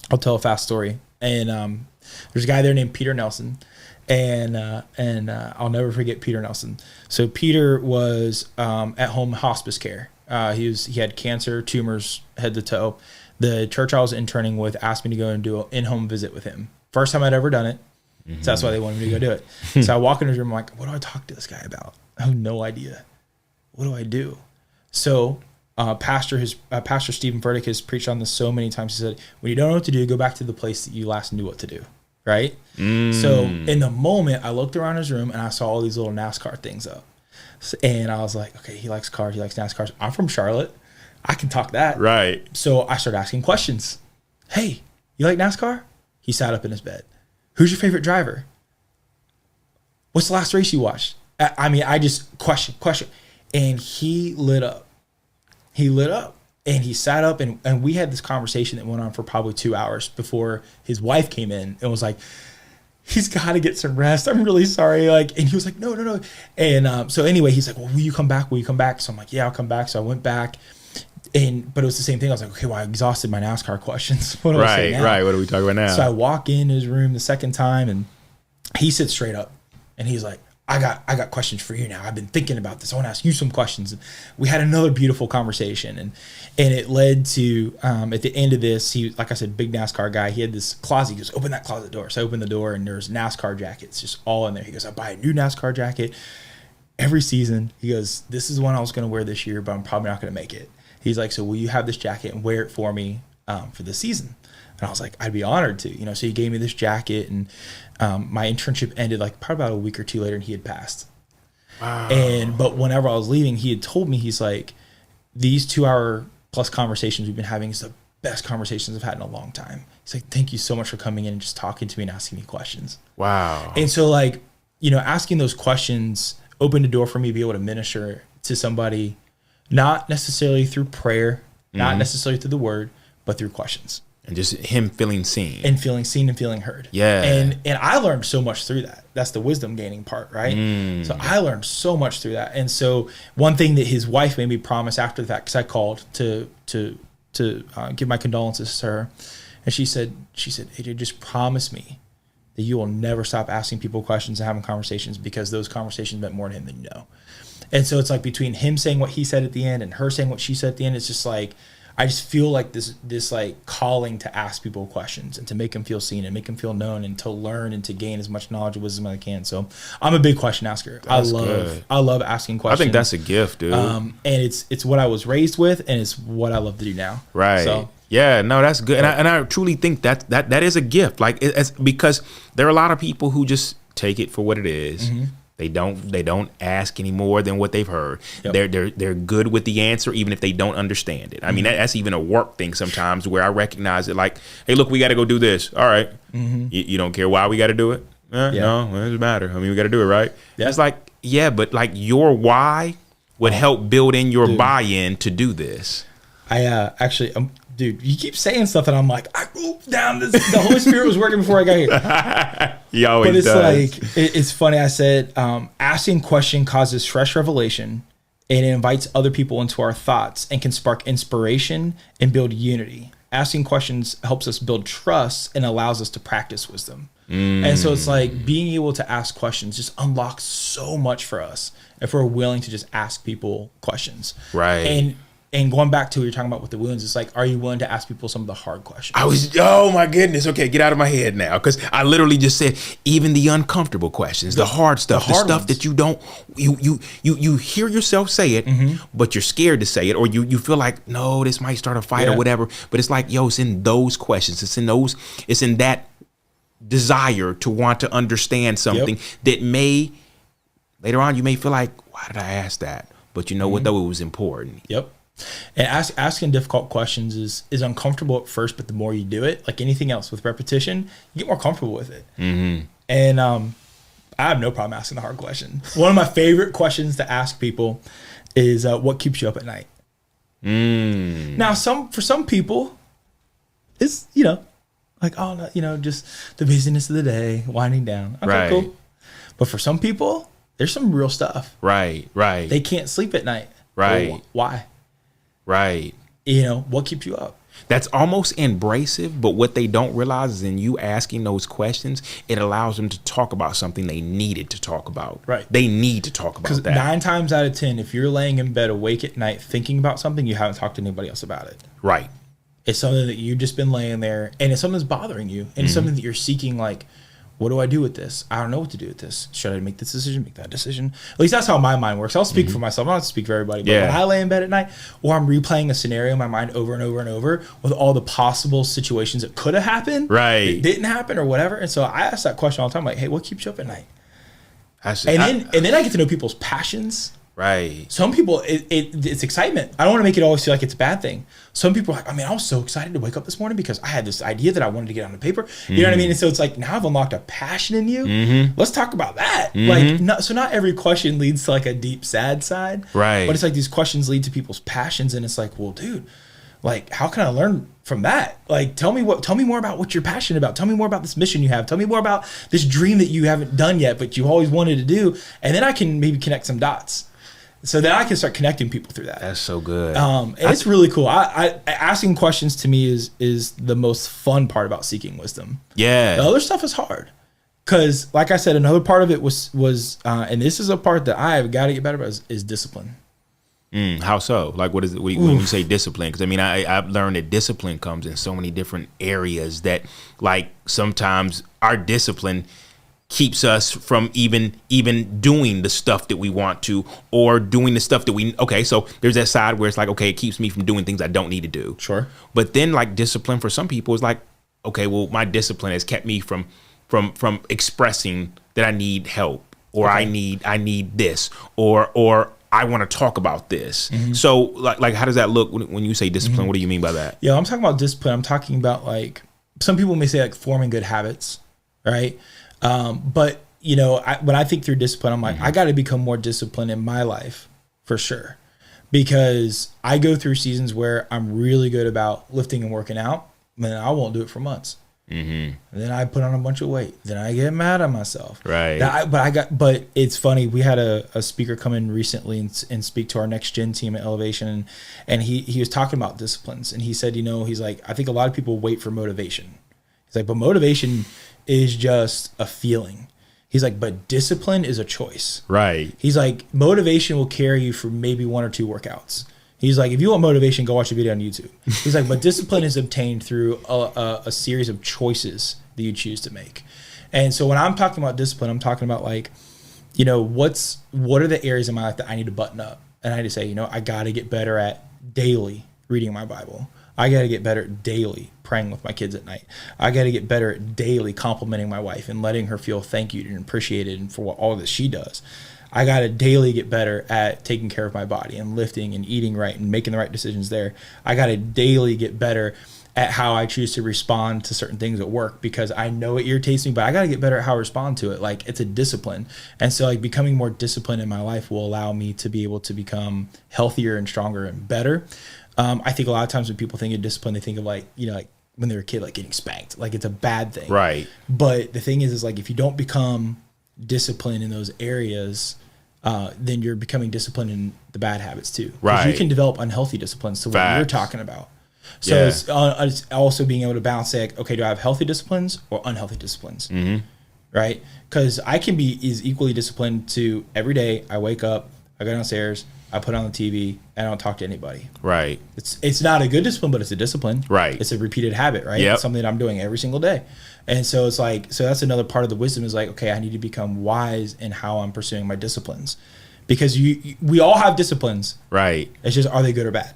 I'll tell a fast story. And there's a guy there named Peter Nelson. And I'll never forget Peter Nelson. So Peter was at home hospice care. He had cancer, tumors, head to toe. The church I was interning with asked me to go and do an in-home visit with him. First time I'd ever done it. So that's why they wanted me to go do it. So I walk in his room, I'm like, what do I talk to this guy about? I have no idea. What do I do? So Pastor Stephen Furtick has preached on this so many times. He said, when you don't know what to do, go back to the place that you last knew what to do. Right. So in the moment, I looked around his room and I saw all these little NASCAR things up. And I was like, okay, he likes cars. He likes NASCARs. I'm from Charlotte. I can talk that. Right. So I started asking questions. Hey, you like NASCAR? He sat up in his bed. Who's your favorite driver? What's the last race you watched? I mean, I just question. And he lit up. And he sat up and we had this conversation that went on for probably 2 hours before his wife came in and was like, he's got to get some rest. I'm really sorry. Like, and he was like, no. And so anyway, he's like, well, will you come back? So I'm like, yeah, I'll come back. So I went back but it was the same thing. I was like, okay, well, I exhausted my NASCAR questions. What do I say now? Right. What are we talking about now? So I walk in his room the second time and he sits straight up and he's like, I got questions for you now. I've been thinking about this. I want to ask you some questions. And we had another beautiful conversation, and it led to at the end of this, he, like I said, big NASCAR guy. He had this closet. He goes, open that closet door. So I opened the door, and there's NASCAR jackets just all in there. He goes, I buy a new NASCAR jacket every season. He goes, this is one I was going to wear this year, but I'm probably not going to make it. He's like, so will you have this jacket and wear it for me for this season? And I was like, I'd be honored to, so he gave me this jacket, and my internship ended like probably about a week or two later, and he had passed. Wow. But whenever I was leaving, he had told me, he's like, these 2 hour plus conversations we've been having is the best conversations I've had in a long time. He's like, thank you so much for coming in and just talking to me and asking me questions. Wow. And so like, asking those questions opened a door for me to be able to minister to somebody, not necessarily through prayer, not necessarily through the word, but through questions. And just him feeling seen. And feeling seen and feeling heard. Yeah. And I learned so much through that. That's the wisdom gaining part, right? So I learned so much through that. And so one thing that his wife made me promise after the fact, because I called to give my condolences to her, and she said, AJ, just promise me that you will never stop asking people questions and having conversations, because those conversations meant more to him than you know. And so it's like between him saying what he said at the end and her saying what she said at the end, it's just like, I just feel like this like calling to ask people questions and to make them feel seen and make them feel known and to learn and to gain as much knowledge and wisdom as I can. So I'm a big question asker. I love asking questions. I think that's a gift, dude. And it's what I was raised with, and it's what I love to do now. Right. So yeah, no, that's good. And I truly think that is a gift. Like it's because there are a lot of people who just take it for what it is. Mm-hmm. They don't ask any more than what they've heard. Yep. They're good with the answer, even if they don't understand it. I mean, that's even a work thing sometimes, where I recognize it. Like, hey, look, we got to go do this. All right. Mm-hmm. You don't care why we got to do it? No, it doesn't matter. I mean, we got to do it, right? Yeah. It's like, yeah, but like your why would help build in your buy-in to do this. I actually, dude, you keep saying stuff and I'm like, I moved down this. The Holy Spirit was working before I got here. He always does. But it's like, it's funny. I said, asking question causes fresh revelation, and it invites other people into our thoughts and can spark inspiration and build unity. Asking questions helps us build trust and allows us to practice wisdom. And so it's like being able to ask questions just unlocks so much for us if we're willing to just ask people questions. Right. And going back to what you're talking about with the wounds, it's like, are you willing to ask people some of the hard questions? Oh my goodness. Okay, get out of my head now. Because I literally just said, even the uncomfortable questions, the hard stuff, the stuff that you don't, you hear yourself say it, but you're scared to say it, or you feel like, no, this might start a fight or whatever. But it's like, it's in those questions. It's in that desire to want to understand something that may, later on, you may feel like, why did I ask that? But you know what, though, it was important. Yep. And asking difficult questions is uncomfortable at first, but the more you do it, like anything else with repetition, you get more comfortable with it. Mm-hmm. And I have no problem asking the hard question. One of my favorite questions to ask people is, what keeps you up at night? Now, for some people, it's, like, oh, no, just the busyness of the day, winding down. Okay, cool. But for some people, there's some real stuff. Right. They can't sleep at night. Right. Well, why? Right. What keeps you up? That's almost abrasive, but what they don't realize is in you asking those questions, it allows them to talk about something they needed to talk about. Right. They need to talk about that. Because 9 times out of 10, if you're laying in bed awake at night thinking about something, you haven't talked to anybody else about it. Right. It's something that you've just been laying there, and it's something that's bothering you, and it's something that you're seeking, like, what do I do with this? I don't know what to do with this. Should I make this decision, make that decision? At least that's how my mind works. I'll speak for myself. I don't speak for everybody. But when I lay in bed at night, or I'm replaying a scenario in my mind over and over and over with all the possible situations that could have happened, it didn't happen, or whatever. And so I ask that question all the time, like, hey, what keeps you up at night? And then I get to know people's passions. Right. Some people, it's excitement. I don't want to make it always feel like it's a bad thing. Some people are like, I was so excited to wake up this morning because I had this idea that I wanted to get on the paper. You know what I mean? And so it's like, now I've unlocked a passion in you. Let's talk about that. Like, not every question leads to like a deep, sad side. Right. But it's like these questions lead to people's passions. And it's like, well, dude, like, how can I learn from that? Like, tell me more about what you're passionate about. Tell me more about this mission you have. Tell me more about this dream that you haven't done yet, but you always wanted to do. And then I can maybe connect some dots. So then I can start connecting people through that. That's so good. And it's really cool. I asking questions to me is the most fun part about seeking wisdom. Yeah. The other stuff is hard. Because, like I said, another part of it was and this is a part that I have got to get better about, is discipline. How so? Like, what is it when you say discipline? Because I've learned that discipline comes in so many different areas that, like, sometimes our discipline keeps us from even doing the stuff that we want to, or doing the stuff that so there's that side where it's like, okay, it keeps me from doing things I don't need to do. Sure. But then, like, discipline for some people is like, okay, well, my discipline has kept me from expressing that I need help, or I need this, or I want to talk about this. So like how does that look when you say discipline? What do you mean by that? Yeah, I'm talking about discipline. I'm talking about, like, some people may say, like, forming good habits, right? But when I think through discipline, I'm like, I got to become more disciplined in my life, for sure, because I go through seasons where I'm really good about lifting and working out, and then I won't do it for months. And then I put on a bunch of weight. Then I get mad at myself. Right. But it's funny. We had a speaker come in recently and speak to our next gen team at Elevation, and he was talking about disciplines, and he said, he's like, I think a lot of people wait for motivation. He's like, but motivation is just a feeling. He's like, but discipline is a choice. Right. He's like, motivation will carry you for maybe 1 or 2 workouts. He's like, if you want motivation, go watch a video on YouTube. He's like, but discipline is obtained through a series of choices that you choose to make. And so when I'm talking about discipline, I'm talking about like, you know, what are the areas in my life that I need to button up? And I need to say, you know, I got to get better at daily reading my Bible. I got to get better at daily praying with my kids at night. I got to get better at daily complimenting my wife and letting her feel thank you and appreciated and for all that she does. I got to daily get better at taking care of my body and lifting and eating right and making the right decisions there. I got to daily get better at how I choose to respond to certain things at work, because I know it irritates me, but I got to get better at how I respond to it. Like, it's a discipline. And so like becoming more disciplined in my life will allow me to be able to become healthier and stronger and better. I think a lot of times when people think of discipline, they think of like, you know, like when they're a kid, like getting spanked, like it's a bad thing. Right. But the thing is like, if you don't become disciplined in those areas, then you're becoming disciplined in the bad habits too. Right. You can develop unhealthy disciplines to what you're talking about. So Yeah. it's also being able to balance, like, okay, do I have healthy disciplines or unhealthy disciplines? Mm-hmm. Right? Because I can be as equally disciplined to every day I wake up, I go downstairs, I put on the TV, and I don't talk to anybody. Right. It's not a good discipline, but it's a discipline. Right. It's a repeated habit, right? Yep. It's something that I'm doing every single day. And so it's like, so that's another part of the wisdom is like, okay, I need to become wise in how I'm pursuing my disciplines. Because we all have disciplines. Right. It's just, are they good or bad?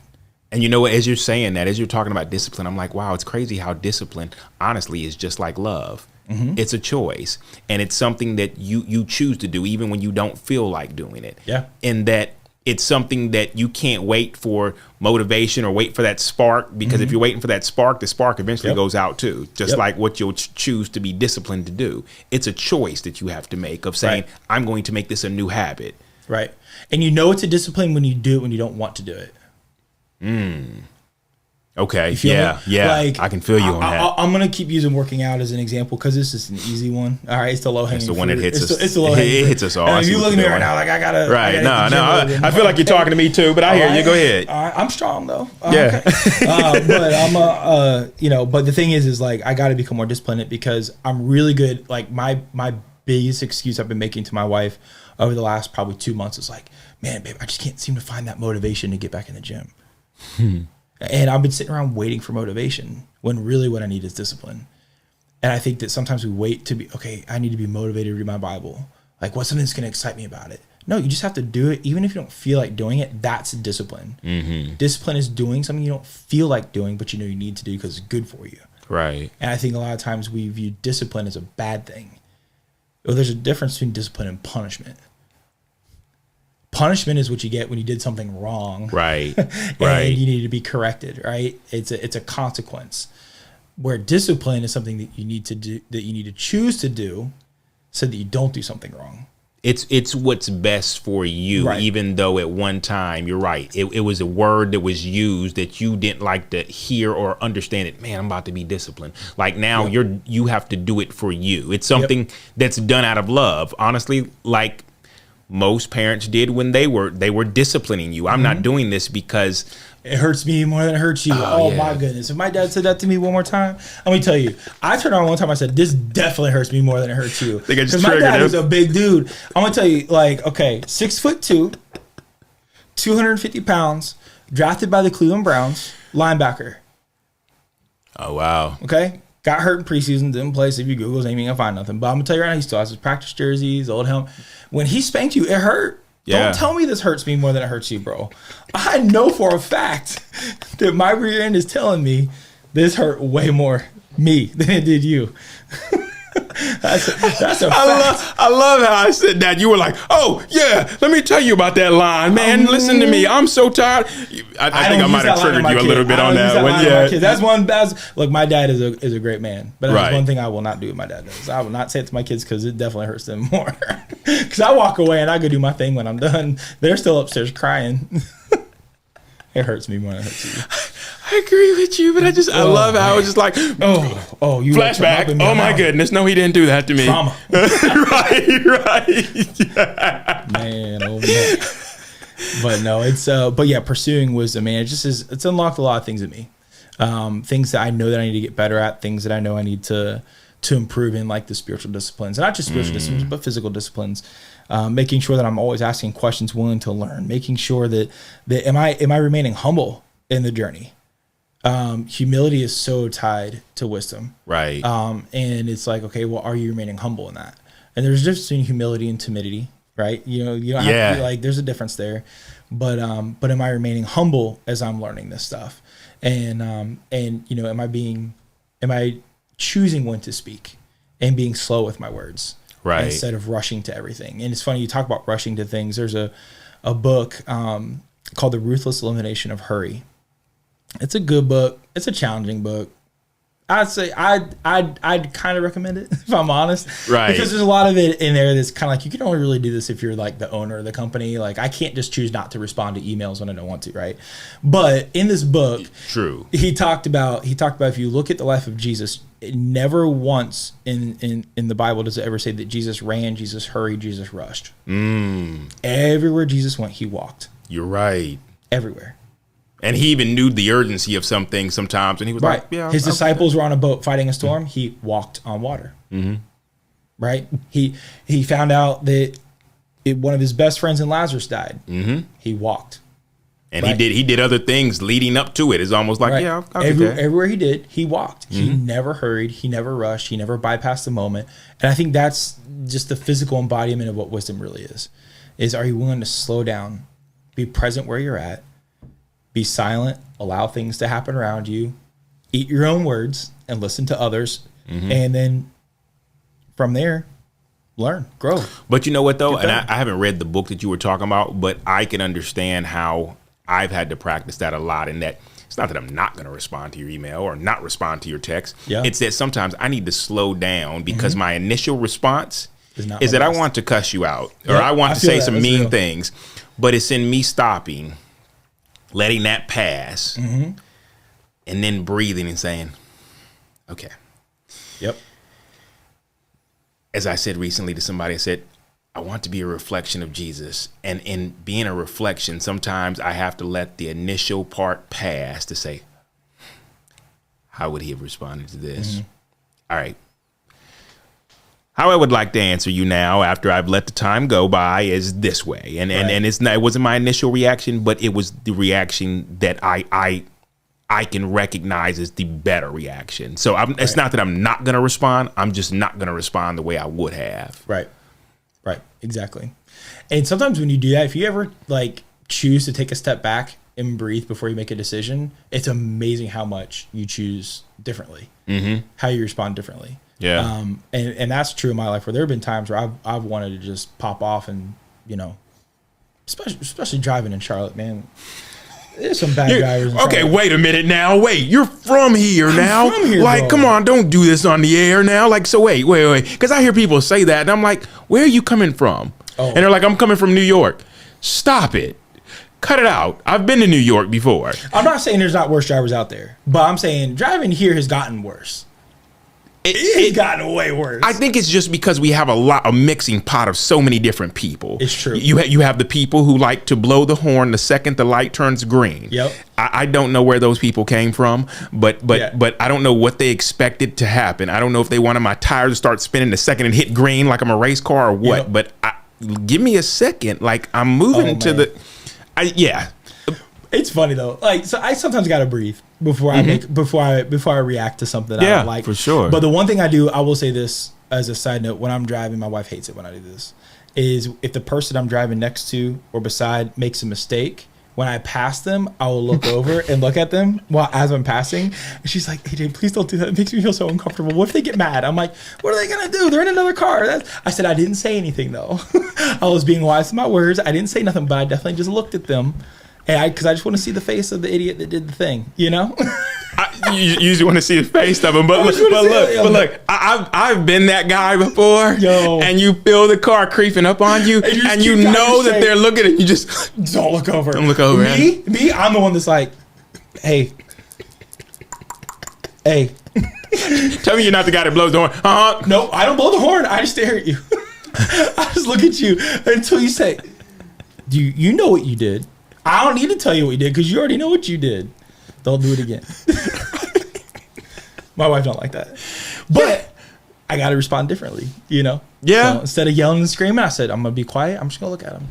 And you know what, as you're saying that, as you're talking about discipline, I'm like, wow, it's crazy how discipline, honestly, is just like love. Mm-hmm. It's a choice. And it's something that you choose to do even when you don't feel like doing it. Yeah. And that it's something that you can't wait for motivation or wait for that spark, because if you're waiting for that spark, the spark eventually goes out too, just like what you'll choose to be disciplined to do. It's a choice that you have to make of saying, I'm going to make this a new habit. Right. And you know it's a discipline when you do it when you don't want to do it. Okay. Yeah. Me? Yeah. Like, I can feel you on that. I'm going to keep using working out as an example because this is an easy one. All right. It's the low hanging fruit. It's the one that hits us. It's the low hanging fruit. It hits us all. And if you look at me right now, like I got to. Right. I feel like you're talking to me too, but I hear you. Go ahead. All right. I'm strong though. Yeah. Okay. But I'm but the thing is like I got to become more disciplined because I'm really good. Like my biggest excuse I've been making to my wife over the last probably 2 months is like, man, babe, I just can't seem to find that motivation to get back in the gym. And I've been sitting around waiting for motivation when really what I need is discipline. And I think that sometimes we wait to be, okay, I need to be motivated to read my Bible. Like, what's something that's going to excite me about it? No, you just have to do it. Even if you don't feel like doing it, that's discipline. Mm-hmm. Discipline is doing something you don't feel like doing, but you know you need to do because it's good for you. Right. And I think a lot of times we view discipline as a bad thing. Well, there's a difference between discipline and punishment. Punishment is what you get when you did something wrong. Right. And you need to be corrected, right? It's a consequence. Where discipline is something that you need to do, that you need to choose to do so that you don't do something wrong. It's what's best for you, even though at one time, you're right, it was a word that was used that you didn't like to hear or understand it. Man, I'm about to be disciplined. Like now you have to do it for you. It's something that's done out of love. Honestly, like most parents did when they were disciplining you. I'm not doing this because it hurts me more than it hurts you. My goodness. If my dad said that to me one more time, let me tell you, I turned around one time, I said, this definitely hurts me more than it hurts you. Because my dad was a big dude. I'm going to tell you, like, okay, 6'2", 250 pounds, drafted by the Cleveland Browns, linebacker. Oh, wow. Okay. Got hurt in preseason, didn't play. So if you Google his name, you ain't gonna find nothing. But I'm gonna tell you right now, he still has his practice jerseys, old helmet. When he spanked you, it hurt. Yeah. Don't tell me this hurts me more than it hurts you, bro. I know for a fact that my rear end is telling me this hurt way more me than it did you. That's a fact. I love how I said that. You were like, oh, yeah, let me tell you about that line, man. Listen to me. I'm so tired. I think I might have triggered you a little bit on that one. Yeah. That's one. Look, my dad is a great man. But that's one thing I will not do what my dad does. I will not say it to my kids because it definitely hurts them more. Because I walk away and I go do my thing when I'm done. They're still upstairs crying. It hurts me more than it hurts you. I agree with you, but I love how it's just like, you flashback. Oh my goodness, no, he didn't do that to me. Trauma. right. Man, oh man. But no, it's but yeah, pursuing wisdom, man. It's unlocked a lot of things in me. things that I know that I need to get better at, things that I know I need to improve in, like the spiritual disciplines, and not just spiritual disciplines, but physical disciplines. Making sure that I'm always asking questions, willing to learn, making sure that am I remaining humble in the journey. Humility is so tied to wisdom. Right. And it's like, okay, well, are you remaining humble in that? And there's a difference between humility and timidity, right? You don't have to be like, there's a difference there, but am I remaining humble as I'm learning this stuff? And am I choosing when to speak and being slow with my words, right, instead of rushing to everything? And it's funny, you talk about rushing to things. There's a book called The Ruthless Elimination of Hurry. It's a good book. It's a challenging book. I'd say I'd kind of recommend it, if I'm honest, right? Because there's a lot of it in there that's kind of like, you can only really do this if you're like the owner of the company. Like, I can't just choose not to respond to emails when I don't want to, right? But in this book, true, he talked about if you look at the life of Jesus, never once in the Bible does it ever say that Jesus ran, Jesus hurried, Jesus rushed. Everywhere Jesus went, he walked. You're right. Everywhere. And he even knew the urgency of some things sometimes. And he was like, yeah. His disciples were on a boat fighting a storm. He walked on water. Mm-hmm. Right? He found out that one of his best friends in Lazarus died. Mm-hmm. He walked. And he did other things leading up to it. It's almost like, yeah, I'll get that. Everywhere he did, he walked. Mm-hmm. He never hurried. He never rushed. He never bypassed the moment. And I think that's just the physical embodiment of what wisdom really is are you willing to slow down, be present where you're at, be silent, allow things to happen around you, eat your own words and listen to others. Mm-hmm. And then from there, learn, grow. But you know what, though? And I haven't read the book that you were talking about, but I can understand how I've had to practice that a lot. In that it's not that I'm not going to respond to your email or not respond to your text. Yeah. It's that sometimes I need to slow down because my initial response is that I want to cuss you out or I want to say some mean things. But it's in me stopping, letting that pass, and then breathing and saying, okay. Yep. As I said recently to somebody, I said, I want to be a reflection of Jesus. And in being a reflection, sometimes I have to let the initial part pass to say, how would he have responded to this? Mm-hmm. All right. How I would like to answer you now after I've let the time go by is this way. And it wasn't my initial reaction, but it was the reaction that I can recognize as the better reaction. So it's not that I'm not going to respond. I'm just not going to respond the way I would have. Right. Exactly. And sometimes when you do that, if you ever like choose to take a step back and breathe before you make a decision, it's amazing how much you choose differently, how you respond differently. Yeah. And that's true in my life, where there have been times where I've wanted to just pop off and, especially driving in Charlotte, man. There's some bad drivers. Okay, wait a minute now. Wait, you're from here now. I'm from here, like, bro. Come on, don't do this on the air now. Like, so wait. Because I hear people say that, and I'm like, where are you coming from? Oh. And they're like, I'm coming from New York. Stop it. Cut it out. I've been to New York before. I'm not saying there's not worse drivers out there, but I'm saying driving here has gotten worse. It's gotten way worse. I think it's just because we have a mixing pot of so many different people. It's true. You have the people who like to blow the horn the second the light turns green. Yep. I don't know where those people came from, but I don't know what they expected to happen. I don't know if they wanted my tires to start spinning the second it hit green like I'm a race car or what. Yep. But give me a second. Like, I'm moving to the. It's funny though. Like, so I sometimes gotta breathe before I react to something I don't like. For sure. But the one thing I will say this as a side note, when I'm driving, my wife hates it when I do this, is if the person I'm driving next to or beside makes a mistake, when I pass them, I will look over and look at them as I'm passing. And she's like, AJ, please don't do that. It makes me feel so uncomfortable. What if they get mad? I'm like, what are they going to do? They're in another car. I said, I didn't say anything, though. I was being wise to my words. I didn't say nothing, but I definitely just looked at them. Because I just want to see the face of the idiot that did the thing, you usually want to see the face of him, but look, I've been that guy before. And you feel the car creeping up on you, and you know that they're looking, and you just don't look over. Don't look over. Me, I'm the one that's like, hey. Tell me you're not the guy that blows the horn. No, I don't blow the horn. I just stare at you. I just look at you until you say, "Do you know what you did?" I don't need to tell you what you did because you already know what you did. Don't do it again. My wife don't like that. But I got to respond differently, you know? Yeah. So instead of yelling and screaming, I said, I'm going to be quiet. I'm just going to look at him.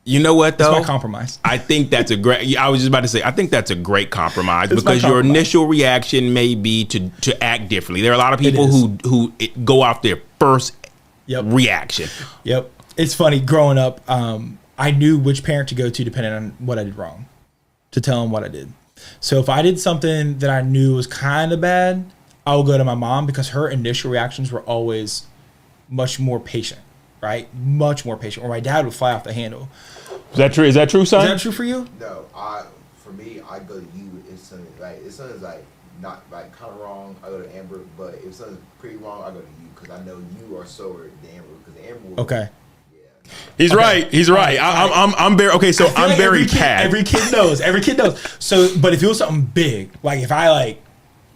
You know what, though? That's my compromise. I think that's a great, I was just about to say, I think that's a great compromise because your initial reaction may be to act differently. There are a lot of people who go off their first reaction. Yep. It's funny. Growing up, I knew which parent to go to depending on what I did wrong to tell them what I did. So if I did something that I knew was kind of bad, I would go to my mom because her initial reactions were always much more patient, right? Much more patient. Or my dad would fly off the handle. Is that true? Is that true, son? Is that true for you? No, for me, I go to you if something like not like kind of wrong. I go to Amber, but if something's pretty wrong, I go to you because I know you are slower than Amber because Amber. Okay. Yeah. He's right. He's right. I'm very okay. So I'm very bad. Every kid knows. Every kid knows. So, but if it was something big, like if I like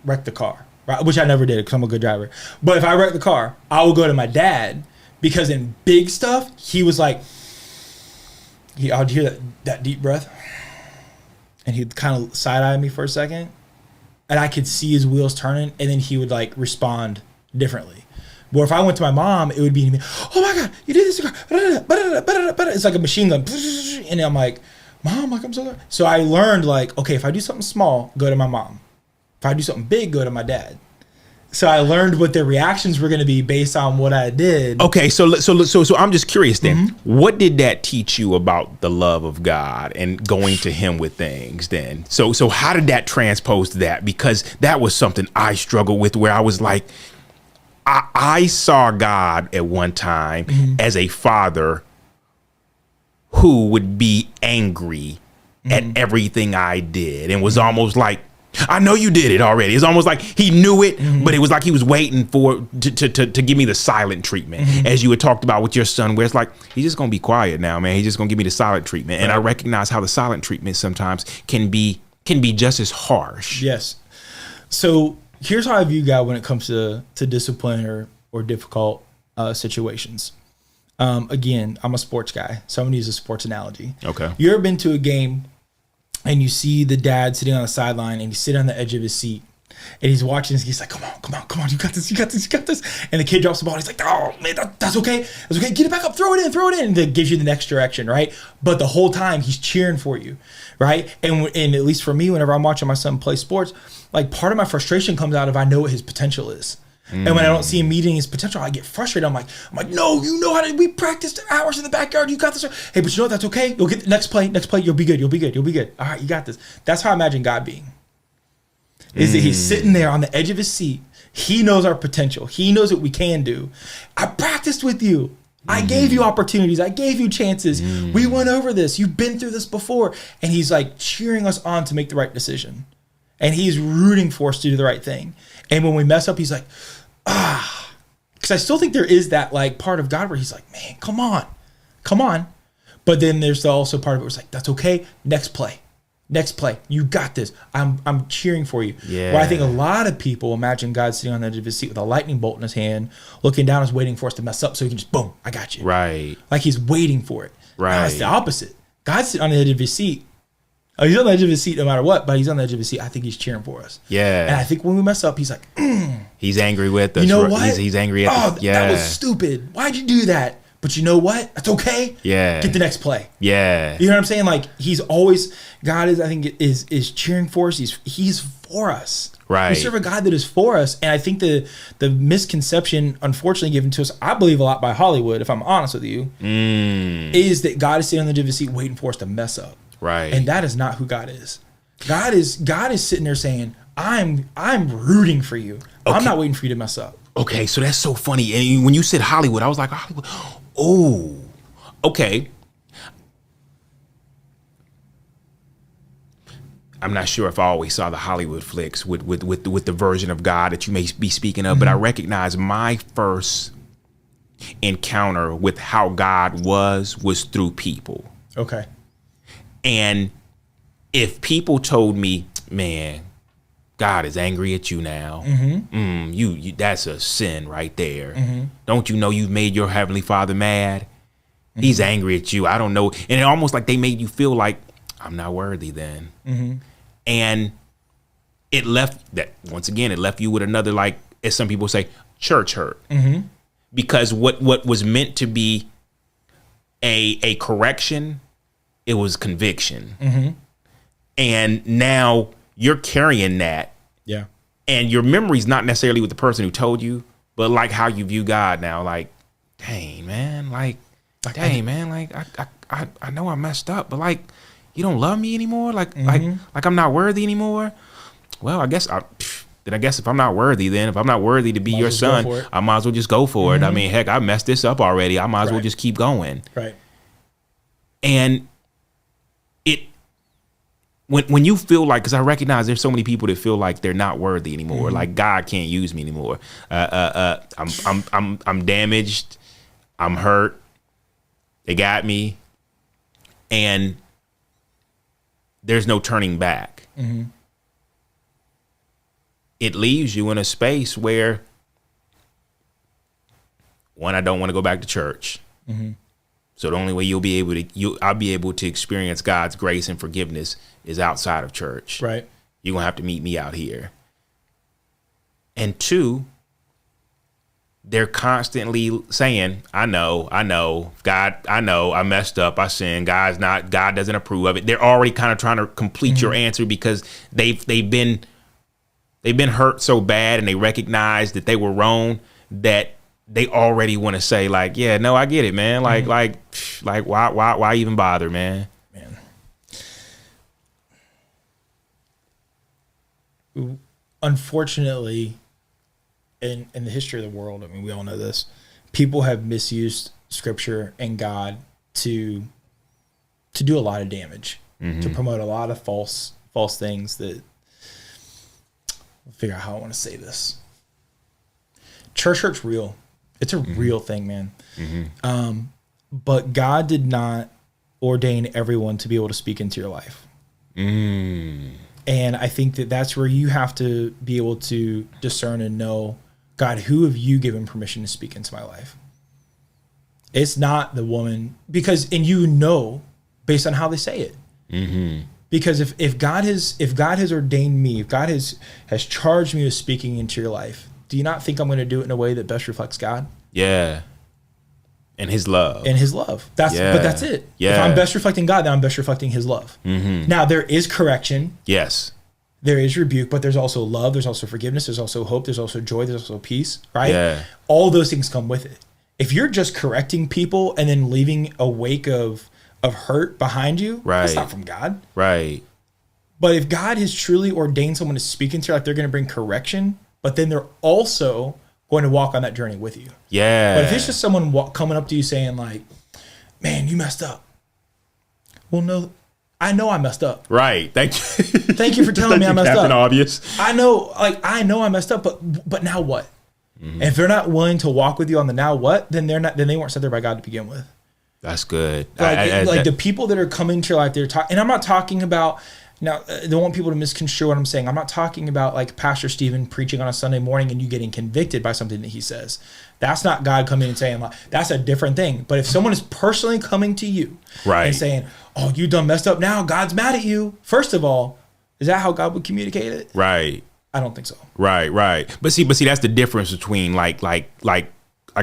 wrecked the car, right, which I never did because I'm a good driver, but if I wrecked the car, I would go to my dad because in big stuff, he was like. I'd hear that deep breath, and he'd kind of side-eye me for a second, and I could see his wheels turning, and then he would like respond differently. Where if I went to my mom, it would be, oh my God, you did this. It's like a machine gun, and I'm like, Mom, like I'm so sorry. So I learned like, okay, if I do something small, go to my mom. If I do something big, go to my dad. So I learned what their reactions were going to be based on what I did. Okay, so I'm just curious then. Mm-hmm. What did that teach you about the love of God and going to Him with things then? So how did that transpose to that? Because that was something I struggled with where I was like, I saw God at one time as a father who would be angry at everything I did and was almost like, I know you did it already. It's almost like he knew it, but it was like he was waiting for to give me the silent treatment, as you had talked about with your son, where it's like he's just gonna be quiet now, man. He's just gonna give me the silent treatment, and I recognize how the silent treatment sometimes can be just as harsh. Yes. So here's how I view God when it comes to discipline or difficult situations. Again, I'm a sports guy, so I'm gonna use a sports analogy. Okay. You ever been to a game? And you see the dad sitting on the sideline and he's sitting on the edge of his seat and he's watching this. He's like, come on. You got this. And the kid drops the ball. And he's like, oh man, that's okay. That's okay. Get it back up. Throw it in. And it gives you the next direction. Right. But the whole time he's cheering for you. Right. And at least for me, whenever I'm watching my son play sports, like part of my frustration comes out of I know what his potential is. And when I don't see him meeting his potential, I get frustrated. I'm like, no, you know how to, we practiced hours in the backyard. You got this. Hey, but you know what? That's okay. You'll get the next play. You'll be good. All right, you got this. That's how I imagine God being. Is that he's sitting there on the edge of his seat. He knows our potential. He knows what we can do. I practiced with you. I gave you opportunities. I gave you chances. We went over this. You've been through this before. And he's like cheering us on to make the right decision. And he's rooting for us to do the right thing. And when we mess up, he's like, because I still think there is that like part of God where he's like, man, come on. But then there's also part of it where it's like, that's okay. Next play. You got this. I'm cheering for you. Yeah. Where I think a lot of people imagine God sitting on the edge of his seat with a lightning bolt in his hand, looking down, is waiting for us to mess up so he can just boom, I got you. Right. Like he's waiting for it. Right. No, it's the opposite. God's sitting on the edge of his seat. Oh, he's on the edge of his seat no matter what, but he's on the edge of his seat. I think he's cheering for us. Yeah. And I think when we mess up, he's like, he's angry with us. You know what? He's angry at that was stupid. Why'd you do that? But you know what? That's okay. Yeah. Get the next play. Yeah. You know what I'm saying? Like he's always, God is, I think, is cheering for us. He's for us. Right. We serve a God that is for us. And I think the misconception, unfortunately, given to us, I believe a lot by Hollywood, if I'm honest with you, is that God is sitting on the edge of his seat waiting for us to mess up. Right. And that is not who God is. God is sitting there saying, I'm rooting for you. Okay. I'm not waiting for you to mess up. Okay, so that's so funny. And when you said Hollywood, I was like, Hollywood. Oh, okay. I'm not sure if I always saw the Hollywood flicks with the version of God that you may be speaking of, but I recognize my first encounter with how God was through people. Okay. And if people told me, man, God is angry at you now, you that's a sin right there. Don't you know you've made your Heavenly Father mad? He's angry at you. I don't know. And it almost like they made you feel like I'm not worthy then. And it left you with another, like, as some people say, church hurt. Because what was meant to be a correction, it was conviction. And now you're carrying that. Yeah. And your memory's not necessarily with the person who told you, but like how you view God now. Like, dang, man. Like, I know I messed up, but like, you don't love me anymore. Like I'm not worthy anymore. Well, I guess if I'm not worthy, then if I'm not worthy to be your son, I might as well just go for it. I mean, heck, I messed this up already. I might as well just keep going. Right. And when you feel like, because I recognize there's so many people that feel like they're not worthy anymore, like God can't use me anymore. I'm damaged. I'm hurt. They got me, and there's no turning back. It leaves you in a space where, one, I don't want to go back to church. So the only way I'll be able to experience God's grace and forgiveness is outside of church. Right. You're gonna have to meet me out here. And two, they're constantly saying, I know, God, I know I messed up, I sinned, God doesn't approve of it. They're already kind of trying to complete your answer because they've been hurt so bad, and they recognize that they were wrong, that they already want to say, like, yeah, no, I get it, man. Like why even bother, man? Unfortunately, in the history of the world, I mean, we all know this, people have misused scripture and God to do a lot of damage, to promote a lot of false things that, I'll figure out how I want to say this. Church hurt's real. It's a real thing, man. But God did not ordain everyone to be able to speak into your life. And I think that's where you have to be able to discern and know, God, who have you given permission to speak into my life? It's not the woman, because, and you know, based on how they say it. Because if God has ordained me, if God has charged me with speaking into your life, do you not think I'm going to do it in a way that best reflects God? Yeah. And his love. But that's it. Yeah. If I'm best reflecting God, then I'm best reflecting his love. Now, there is correction. Yes. There is rebuke, but there's also love. There's also forgiveness. There's also hope. There's also joy. There's also peace, right? Yeah. All those things come with it. If you're just correcting people and then leaving a wake of hurt behind you, that's not from God. Right. But if God has truly ordained someone to speak into your life, they're going to bring correction, but then they're also going to walk on that journey with you. Yeah. But if it's just someone coming up to you saying like, man, you messed up. Well, no, I know I messed up. Right. Thank you. Thank you for telling me I messed Captain up. Obvious. I know I messed up, but now what? And if they're not willing to walk with you on the now what, then they weren't sent there by God to begin with. That's good. Like the people that are coming to your life, they're talking, and I'm not talking about, now, I don't want people to misconstrue what I'm saying. I'm not talking about like Pastor Stephen preaching on a Sunday morning and you getting convicted by something that he says. That's not God coming and saying, like, that's a different thing. But if someone is personally coming to you and saying, oh, you done messed up now, God's mad at you. First of all, is that how God would communicate it? Right. I don't think so. Right. But see, that's the difference between like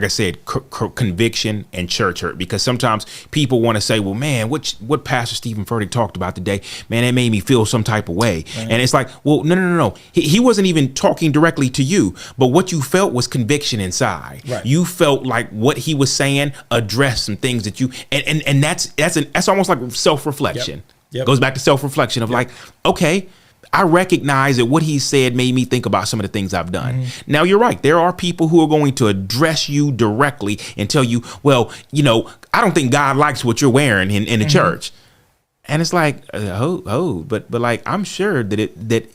I said, conviction and church hurt, because sometimes people want to say, well, man, what Pastor Stephen Furtick talked about today, man, that made me feel some type of way. Right. And it's like, well, no. He wasn't even talking directly to you, but what you felt was conviction inside. Right. You felt like what he was saying addressed some things that you, and that's almost like self-reflection. Yep. Goes back to self-reflection of like, okay, I recognize that what he said made me think about some of the things I've done. Now, you're right. There are people who are going to address you directly and tell you, well, I don't think God likes what you're wearing in the church. And it's like, but like, I'm sure that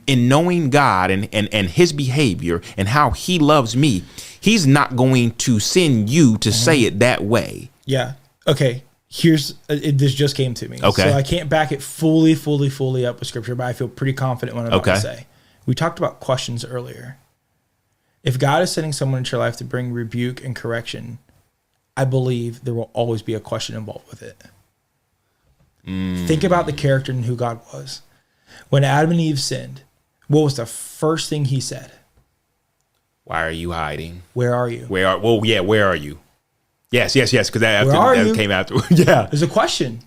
in knowing God and his behavior and how he loves me, he's not going to send you to say it that way. Yeah. Okay. This just came to me. Okay. So I can't back it fully up with scripture, but I feel pretty confident what I'm about to say. We talked about questions earlier. If God is sending someone into your life to bring rebuke and correction, I believe there will always be a question involved with it. Think about the character and who God was. When Adam and Eve sinned, What was the first thing he said? Why are you hiding? Where are you? Where are you? Yes, because that came after. Yeah. There's a question.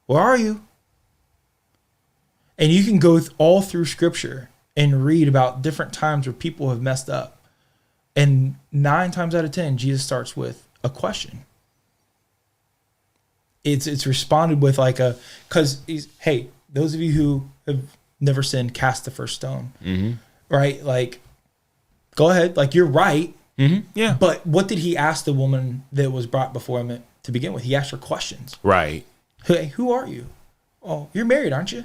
Where are you? And you can go all through scripture and read about different times where people have messed up. And 9 times out of 10, Jesus starts with a question. It's responded with like because hey, those of you who have never sinned, cast the first stone. Mm-hmm. Right? Like, go ahead. Like, you're right. Mm-hmm. Yeah. But what did he ask the woman that was brought before him to begin with? He asked her questions. Right. Hey, who are you? Oh, you're married, aren't you?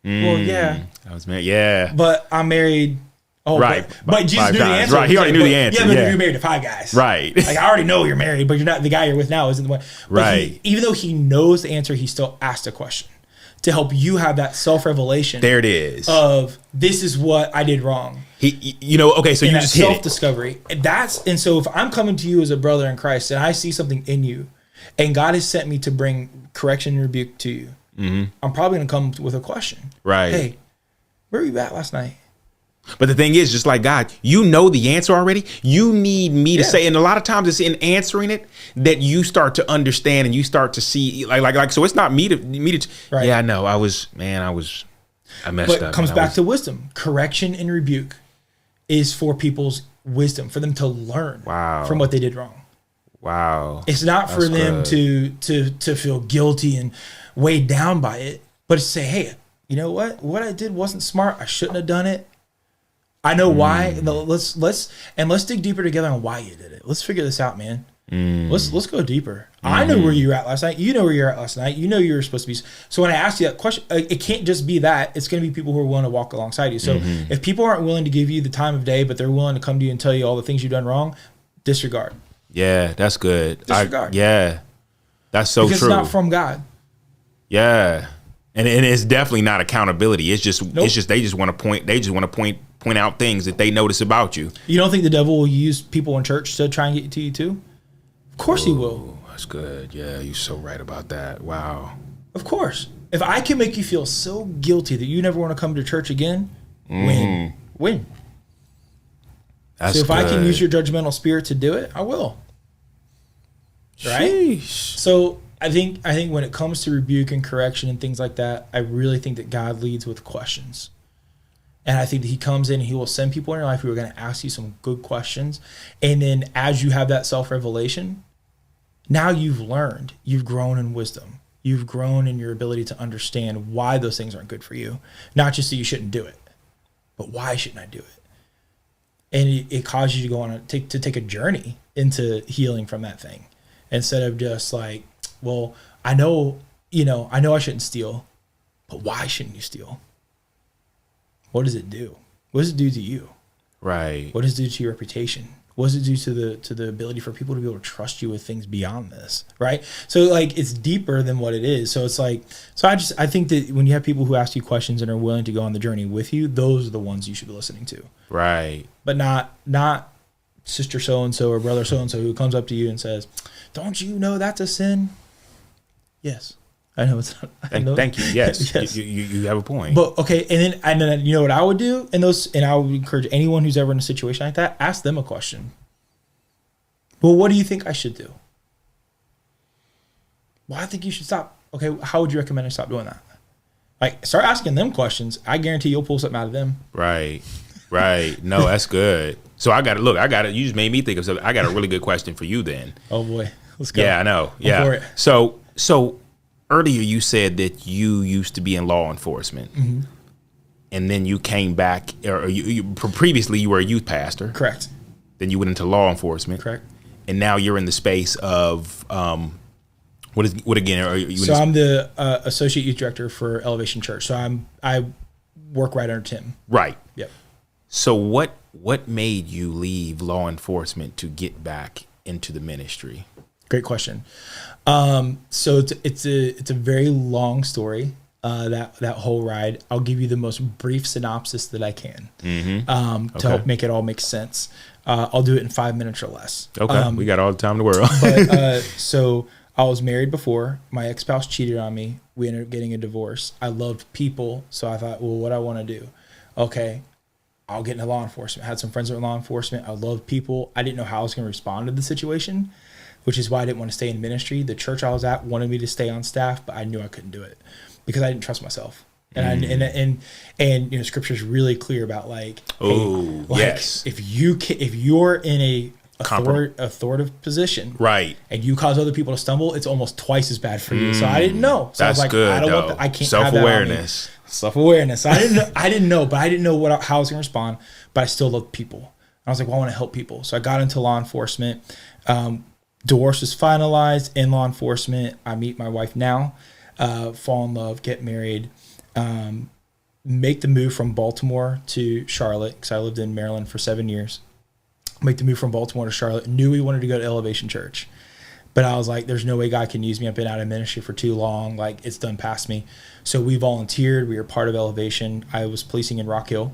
Well, yeah. I was married. Yeah. But I'm married. Oh, right. But Jesus knew the answer. Right. He already knew the answer. Yeah, but you're married to 5 guys. Right. Like, I already know you're married, but you're not, the guy you're with now isn't the one. But right. Even though he knows the answer, he still asked a question to help you have that self-revelation. There it is. Of this is what I did wrong. Okay, so you just hit self-discovery. And so if I'm coming to you as a brother in Christ and I see something in you and God has sent me to bring correction and rebuke to you, I'm probably going to come with a question. Right. Hey, where were you at last night? But the thing is, just like God, you know the answer already. You need me to say, and a lot of times it's in answering it that you start to understand and you start to see, like. So it's not me to. Right. Yeah, I know. I messed up. But it comes back to wisdom. Correction and rebuke is for people's wisdom, for them to learn from what they did wrong. Wow. It's not for them to feel guilty and weighed down by it, but it's to say, hey, you know what? What I did wasn't smart. I shouldn't have done it. I know why. Let's dig deeper together on why you did it. Let's figure this out, man. Let's go deeper. I know where you were at last night. You know where you're at last night. You know you were supposed to be. So when I ask you that question, it can't just be that. It's going to be people who are willing to walk alongside you. So if people aren't willing to give you the time of day, but they're willing to come to you and tell you all the things you've done wrong, disregard. Yeah, that's good. Disregard. That's so because true. It's not from God. Yeah, and it's definitely not accountability. It's just they just want to point out things that they notice about you. You don't think the devil will use people in church to try and get to you too? Of course he will. That's good. Yeah, you're so right about that. Wow. Of course. If I can make you feel so guilty that you never want to come to church again, win. That's so if good. I can use your judgmental spirit to do it, I will. Right? Sheesh. So I think when it comes to rebuke and correction and things like that, I really think that God leads with questions. And I think that he comes in and he will send people in your life who are going to ask you some good questions. And then as you have that self-revelation, now you've learned, you've grown in wisdom. You've grown in your ability to understand why those things aren't good for you. Not just that you shouldn't do it, but why shouldn't I do it? And it causes you to go on to take a journey into healing from that thing. Instead of just like, well, I know I shouldn't steal, but why shouldn't you steal? What does it do? What does it do to you? Right. What does it do to your reputation? What does it do to the ability for people to be able to trust you with things beyond this? Right. So like it's deeper than what it is. So it's like, I think that when you have people who ask you questions and are willing to go on the journey with you, those are the ones you should be listening to. Right. But not sister so-and-so or brother so-and-so who comes up to you and says, don't you know that's a sin? Yes. I know it's not. Thank you. Yes. Yes. You have a point. But okay, and then you know what I would do? And I would encourage anyone who's ever in a situation like that, ask them a question. Well, what do you think I should do? Well, I think you should stop. Okay, how would you recommend I stop doing that? Like, start asking them questions. I guarantee you'll pull something out of them. Right. No, that's good. So you just made me think of something. I got a really good question for you then. Oh boy. Let's go. Yeah, I know. Yeah. For it. So earlier you said that you used to be in law enforcement, and then you came back, or previously you were a youth pastor. Correct. Then you went into law enforcement. Correct. And now you're in the space of what again? Are you so I'm the associate youth director for Elevation Church. So I work right under Tim. Right. Yep. So what made you leave law enforcement to get back into the ministry? Great question. So it's a very long story. That whole ride. I'll give you the most brief synopsis that I can. To help make it all make sense. I'll do it in 5 minutes or less. Okay. We got all the time in the world. But so I was married before. My ex-spouse cheated on me. We ended up getting a divorce. I loved people, so I thought, well, what I want to do. okay, I'll get into law enforcement. I had some friends that were in law enforcement. I loved people. I didn't know how I was going to respond to the situation, which is why I didn't want to stay in ministry. The church I was at wanted me to stay on staff, but I knew I couldn't do it because I didn't trust myself. And and you know, scripture is really clear about like, oh, hey, yes, if you're in a authoritative position, right, and you cause other people to stumble, it's almost twice as bad for you. So I didn't know. So that's I was like, good. I don't though. want I can't Self-awareness. Self-awareness. I didn't know, but I didn't know how I was going to respond. But I still loved people. I was like, well, I want to help people. So I got into law enforcement. Divorce was finalized in law enforcement. I meet my wife now, fall in love, get married, make the move from Baltimore to Charlotte because I lived in Maryland for 7 years. Make the move from Baltimore to Charlotte. Knew we wanted to go to Elevation Church. But I was like, there's no way God can use me. I've been out of ministry for too long. Like, it's done past me. So we volunteered. We were part of Elevation. I was policing in Rock Hill.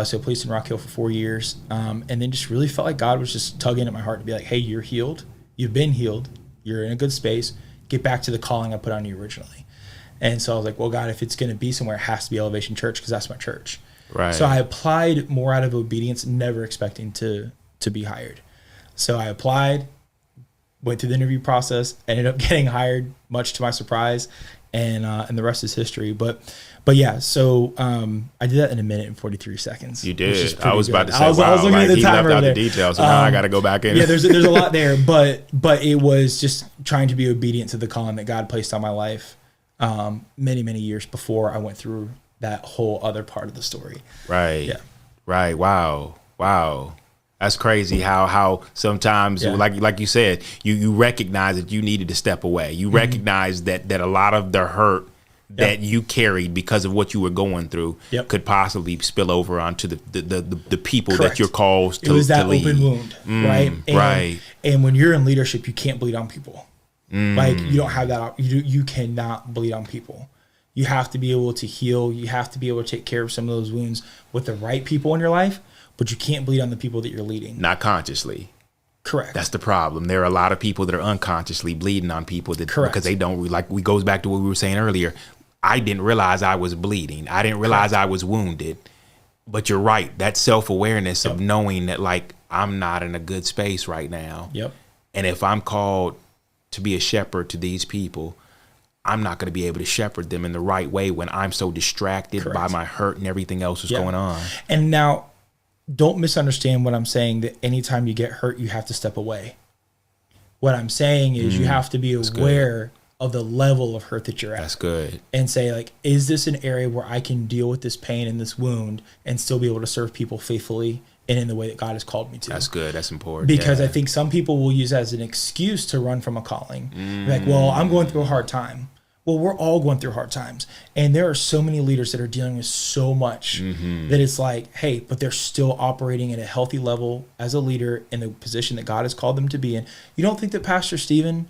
So policed in Rock Hill for 4 years. And then just really felt like God was just tugging at my heart to be like, hey, you're healed. You've been healed. You're in a good space. Get back to the calling I put on you originally. And so I was like, well, God, if it's going to be somewhere, it has to be Elevation Church because that's my church. Right. So I applied more out of obedience, never expecting to be hired. So I applied, went through the interview process, ended up getting hired, much to my surprise, and the rest is history. But yeah, so I did that in 1 minute and 43 seconds. You did. I was about to say, I was looking like, at the he timer left out there. the details, so now I got to go back in. Yeah, there's a lot there, but it was just trying to be obedient to the calling that God placed on my life many years before I went through that whole other part of the story. Right. Yeah. Right. Wow. That's crazy how sometimes, like you said, you recognize that you needed to step away. You recognize that a lot of the hurt that you carried because of what you were going through could possibly spill over onto the people Correct. that you're called to lead. It was that open wound, right? Right. And when you're in leadership, you can't bleed on people. Like, you don't have that. You cannot bleed on people. You have to be able to heal. You have to be able to take care of some of those wounds with the right people in your life, but you can't bleed on the people that you're leading. Not consciously. Correct. That's the problem. There are a lot of people that are unconsciously bleeding on people that because they don't, like, we goes back to what we were saying earlier. I didn't realize I was bleeding. I didn't realize I was wounded. But you're right. That self-awareness of knowing that, like, I'm not in a good space right now. Yep. And if I'm called to be a shepherd to these people, I'm not going to be able to shepherd them in the right way when I'm so distracted by my hurt and everything else that's going on. And now, don't misunderstand what I'm saying, that anytime you get hurt, you have to step away. What I'm saying is you have to be aware of the level of hurt that you're at. That's good. And say, like, is this an area where I can deal with this pain and this wound and still be able to serve people faithfully and in the way that God has called me to? That's good. That's important. Because I think some people will use that as an excuse to run from a calling. Like, well, I'm going through a hard time. Well, we're all going through hard times. And there are so many leaders that are dealing with so much that it's like, hey, but they're still operating at a healthy level as a leader in the position that God has called them to be in. You don't think that Pastor Stephen,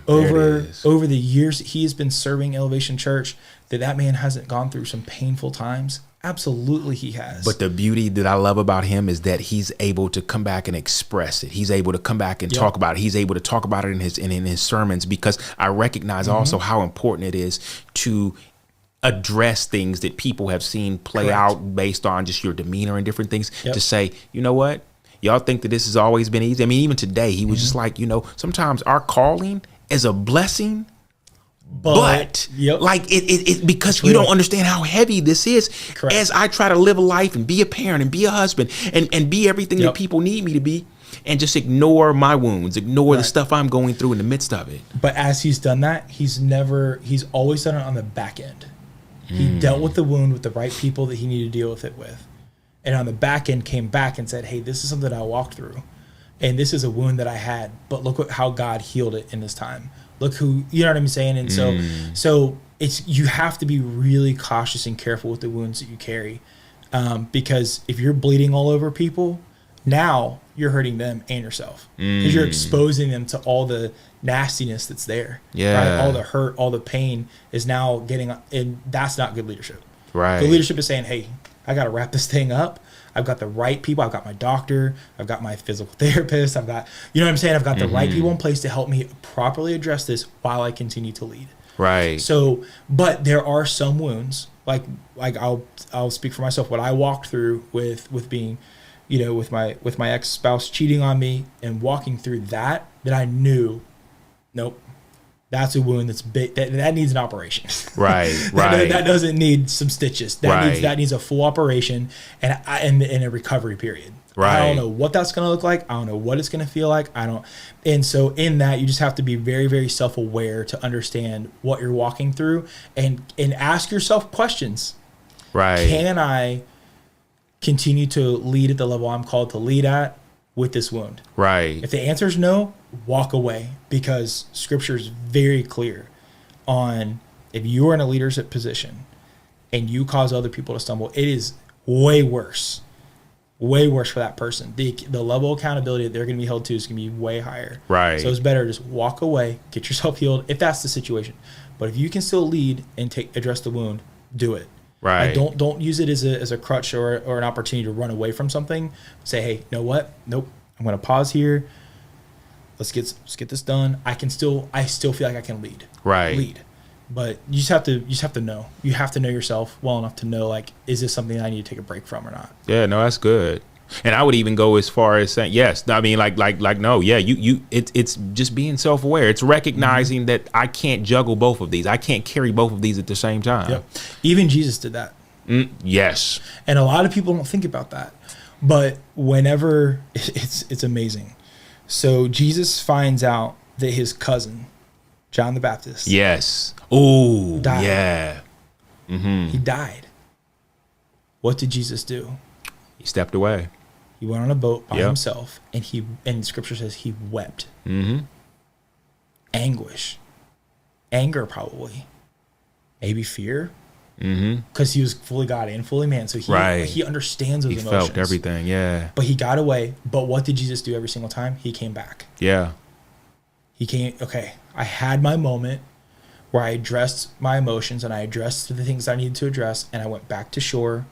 over the years that he has been serving Elevation Church, that man hasn't gone through some painful times? Absolutely he has. But the beauty that I love about him is that he's able to come back and express it. He's able to come back and talk about it. He's able to talk about it in his sermons, because I recognize also how important it is to address things that people have seen play out based on just your demeanor and different things, to say, you know what? Y'all think that this has always been easy. I mean, even today, he was just like, you know, sometimes our calling is a blessing, but like it because you don't understand how heavy this is. As I try to live a life and be a parent and be a husband and be everything that people need me to be, and just ignore my wounds, ignore the stuff I'm going through in the midst of it. But as he's done that, he's always done it on the back end. He dealt with the wound with the right people that he needed to deal with it with. And on the back end came back and said, hey, this is something I walked through. And this is a wound that I had, but look how God healed it in this time. Look who, you know what I'm saying? And so it's, you have to be really cautious and careful with the wounds that you carry. Because if you're bleeding all over people, now you're hurting them and yourself, because you're exposing them to all the nastiness that's there. Right? All the hurt, all the pain is now getting, and that's not good leadership. Right. Good leadership is saying, hey, I got to wrap this thing up. I've got the right people. I've got my doctor. I've got my physical therapist. I've got, you know what I'm saying? I've got the right people in place to help me properly address this while I continue to lead. Right. So, but there are some wounds, like I'll speak for myself. What I walked through with being, with my ex-spouse cheating on me and walking through that I knew, nope, that's a wound that's big. That needs an operation. Right. That doesn't need some stitches. Right. That needs a full operation and a recovery period. Right. I don't know what that's going to look like. I don't know what it's going to feel like. And so in that, you just have to be very, very self-aware to understand what you're walking through and ask yourself questions. Right. Can I continue to lead at the level I'm called to lead at with this wound? Right. If the answer is no, walk away, because scripture is very clear on if you are in a leadership position and you cause other people to stumble, it is way worse for that person. The level of accountability that they're going to be held to is going to be way higher. Right. So it's better to just walk away, get yourself healed if that's the situation. But if you can still lead and address the wound, do it. Right. Like don't use it as a crutch or an opportunity to run away from something. Say, hey, you know what? Nope. I'm going to pause here. Let's get this done. I still feel like I can lead. Right. Lead. But you just have to know. You have to know yourself well enough to know, like, is this something I need to take a break from or not? Yeah, no, that's good. And I would even go as far as saying, yes, I mean, like, no, yeah, it's just being self-aware. It's recognizing that I can't juggle both of these. I can't carry both of these at the same time. Yep. Even Jesus did that. Yes. And a lot of people don't think about that. But whenever, it's amazing. So Jesus finds out that his cousin, John the Baptist. Yes. Oh, died. yeah. Mm-hmm. He died. What did Jesus do? He stepped away. He went on a boat by himself, and Scripture says he wept. Mm-hmm. Anguish, anger, probably, maybe fear, Mm-hmm. because he was fully God and fully man, so he understands those emotions. He felt everything. Yeah. But he got away. But what did Jesus do every single time? He came back. Yeah. He came. Okay, I had my moment where I addressed my emotions and I addressed the things I needed to address, and I went back to shore.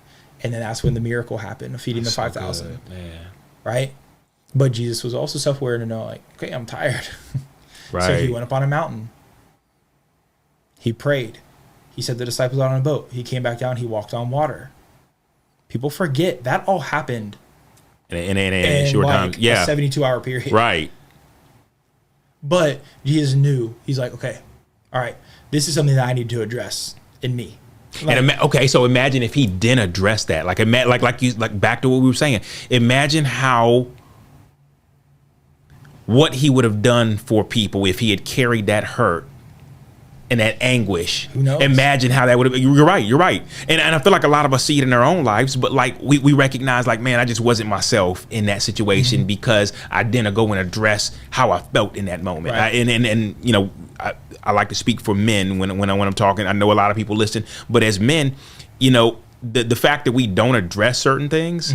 And then that's when the miracle happened of feeding the 5,000. Right? But Jesus was also self-aware to know, like, okay, I'm tired. Right. So he went up on a mountain. He prayed. He set the disciples out on a boat. He came back down. He walked on water. People forget that all happened in a short time. Yeah. A 72-hour period. Right. But Jesus knew. He's like, okay, all right, this is something that I need to address in me. Like, And okay, so imagine if he didn't address that. Like back to what we were saying. Imagine what he would have done for people if he had carried that hurt and that anguish. Who knows? Imagine how that would have. You're right. And I feel like a lot of us see it in our own lives, but like we recognize, like, man, I just wasn't myself in that situation because I didn't go and address how I felt in that moment. Right. And I like to speak for men when I'm talking. I know a lot of people listen, but as men, the fact that we don't address certain things,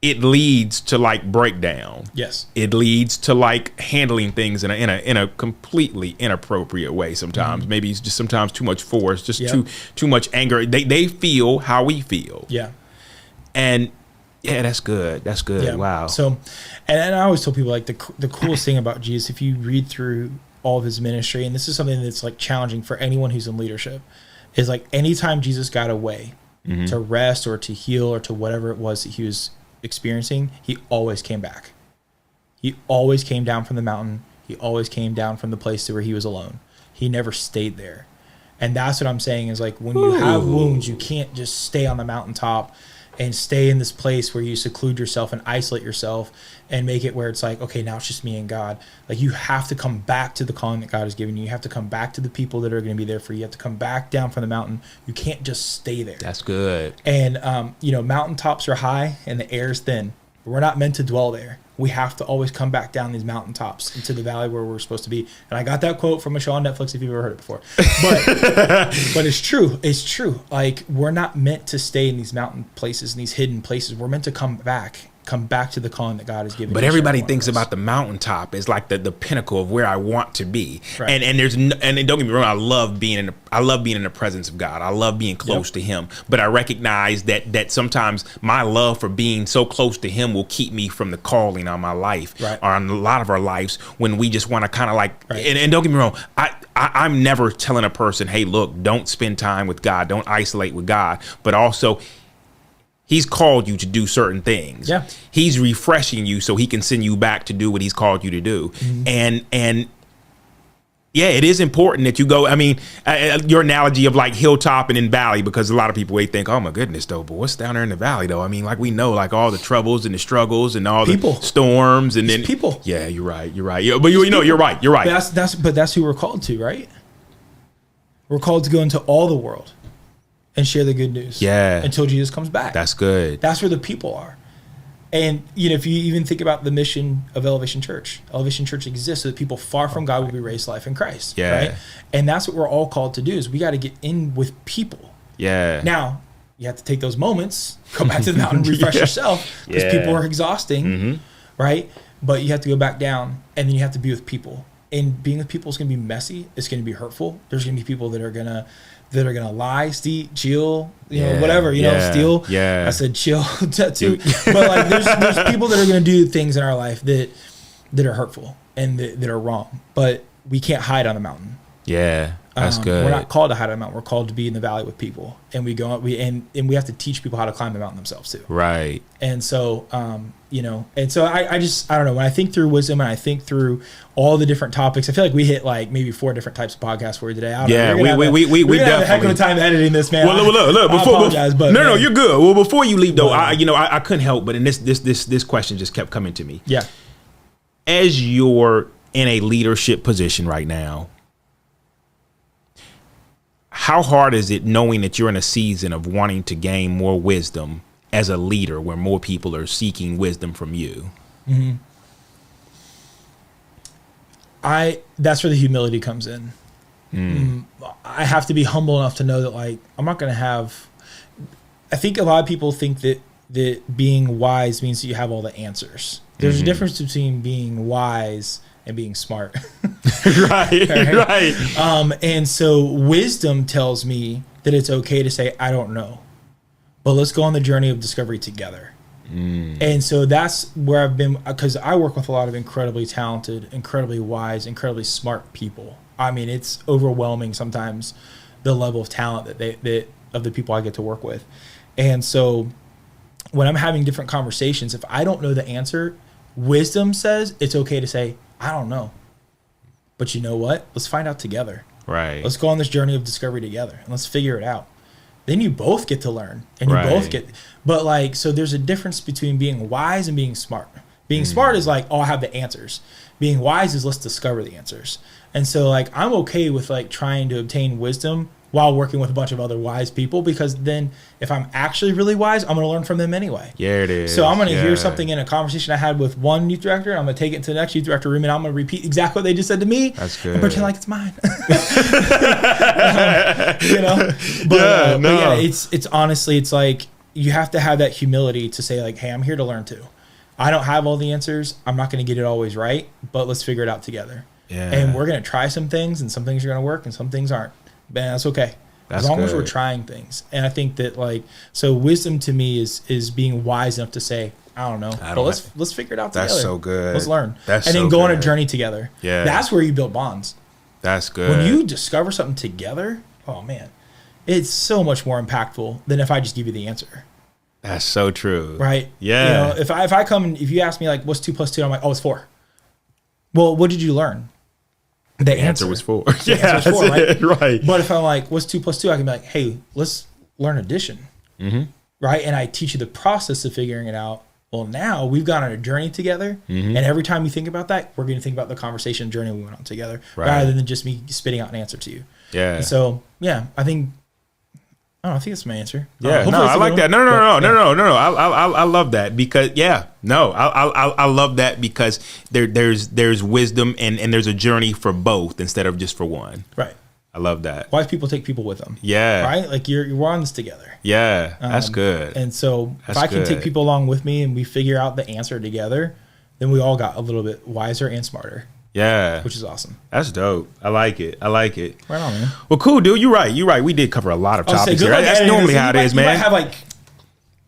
it leads to like breakdown. Yes. It leads to like handling things in a completely inappropriate way. Sometimes maybe it's just sometimes too much force, just too much anger. They feel how we feel. Yeah. And yeah, that's good. That's good. Yeah. Wow. So, and I always tell people, like, the coolest thing about Jesus, if you read through all of his ministry, and this is something that's like challenging for anyone who's in leadership, is like anytime Jesus got away to rest or to heal or to whatever it was that he was experiencing, he always came back. He always came down from the mountain. He always came down from the place where he was alone. He never stayed there. And that's what I'm saying is, like, when you have wounds, you can't just stay on the mountaintop and stay in this place where you seclude yourself and isolate yourself and make it where it's like, okay, now it's just me and God. Like, you have to come back to the calling that God has given you. You have to come back to the people that are going to be there for you. You have to come back down from the mountain. You can't just stay there. That's good. And, mountaintops are high and the air is thin. We're not meant to dwell there. We have to always come back down these mountaintops into the valley where we're supposed to be. And I got that quote from a show on Netflix if you've ever heard it before. But it's true. It's true. Like, we're not meant to stay in these mountain places and these hidden places. We're meant to come back to the calling that God has given. But everybody thinks about the mountaintop as like the pinnacle of where I want to be. Right. And don't get me wrong, I love being in the presence of God. I love being close to him. But I recognize that sometimes my love for being so close to him will keep me from the calling on my life or on a lot of our lives when we just want to kind of like, and don't get me wrong, I I'm never telling a person, hey, look, don't spend time with God, don't isolate with God, but also he's called you to do certain things. Yeah. He's refreshing you so he can send you back to do what he's called you to do. And yeah, it is important that you go. I mean, your analogy of like hilltop and in valley, because a lot of people they think, oh my goodness, though, but what's down there in the valley though? I mean, like we know, like all the troubles and the struggles and all people. The storms and then people. Yeah, you're right. Yeah, but you know, you're right. But that's who we're called to, right? We're called to go into all the world and share the good news. Yeah. Until Jesus comes back. That's good. That's where the people are. And, you know, if you even think about the mission of Elevation Church exists so that people far from God will be raised to life in Christ. Yeah. Right? And that's what we're all called to do is we got to get in with people. Yeah. Now, you have to take those moments, go back to the mountain, refresh yourself because people are exhausting, right? But you have to go back down and then you have to be with people. And being with people is going to be messy. It's going to be hurtful. There's going to be people that are going to lie, steal, you know, whatever, you know, steal. Yeah. I said chill too. But like there's people that are going to do things in our life that are hurtful and that are wrong. But we can't hide on the mountain. Yeah. That's good. We're not called to hide on the mountain. We're called to be in the valley with people. And we go and we have to teach people how to climb the mountain themselves too. Right. And so you know, and so I don't know, when I think through wisdom and I think through all the different topics, I feel like we hit like maybe 4 different types of podcasts for you today. We definitely have a heck of a time editing this, man. Well, look, I apologize, but no, you're good. Well, before you leave though, I couldn't help but, and this question just kept coming to me. Yeah. As you're in a leadership position right now, how hard is it knowing that you're in a season of wanting to gain more wisdom as a leader where more people are seeking wisdom from you? That's where the humility comes in. I have to be humble enough to know that like I'm not going to have. I think a lot of people think that being wise means that you have all the answers. There's a difference between being wise and being smart. right. And so wisdom tells me that it's okay to say I don't know, but let's go on the journey of discovery together. And so that's where I've been, because I work with a lot of incredibly talented, incredibly wise, incredibly smart people. I mean, it's overwhelming sometimes the level of talent that of the people I get to work with. And so when I'm having different conversations, if I don't know the answer, wisdom says it's okay to say, I don't know. But you know what? Let's find out together. Right. Let's go on this journey of discovery together and let's figure it out. Then you both get to learn and you both get, but like, so there's a difference between being wise and being smart. Being smart is like, oh, I have the answers. Being wise is let's discover the answers. And so like, I'm okay with like trying to obtain wisdom while working with a bunch of other wise people, because then if I'm actually really wise, I'm going to learn from them anyway. Yeah, it is. So I'm going to hear something in a conversation I had with one youth director, and I'm going to take it to the next youth director room, and I'm going to repeat exactly what they just said to me. That's good. And pretend like it's mine. You know? But yeah, it's honestly, it's like you have to have that humility to say like, hey, I'm here to learn too. I don't have all the answers. I'm not going to get it always right, but let's figure it out together. Yeah. And we're going to try some things, and some things are going to work and some things aren't. Man, that's okay. As long as we're trying things. And I think that like, so wisdom to me is being wise enough to say, I don't know, but let's figure it out together. That's so good. Let's learn. And then go on a journey together. Yeah. That's where you build bonds. That's good. When you discover something together, oh man, it's so much more impactful than if I just give you the answer. That's so true. Right? Yeah. You know, if I come and if you ask me like, what's 2 + 2? I'm like, oh, it's 4. Well, what did you learn? The answer was 4. Yeah, that's 4, right? Right. But if I'm like, what's 2 + 2? I can be like, hey, let's learn addition. Right? And I teach you the process of figuring it out. Well, now we've gone on a journey together. And every time you think about that, we're going to think about the conversation journey we went on together, rather than just me spitting out an answer to you. Yeah. And so, yeah, I think that's my answer. Yeah, no, I like that. No. I love that because I love that because there's wisdom and there's a journey for both instead of just for one. Right. I love that. Wise people take people with them. Yeah. Right. Like you're on this together. Yeah, that's good. And so if I can take people along with me and we figure out the answer together, then we all got a little bit wiser and smarter. Yeah. Which is awesome. That's dope. I like it. Right on, man. Well, cool, dude. You're right. We did cover a lot of topics here. That's normally how it is, man. You might have like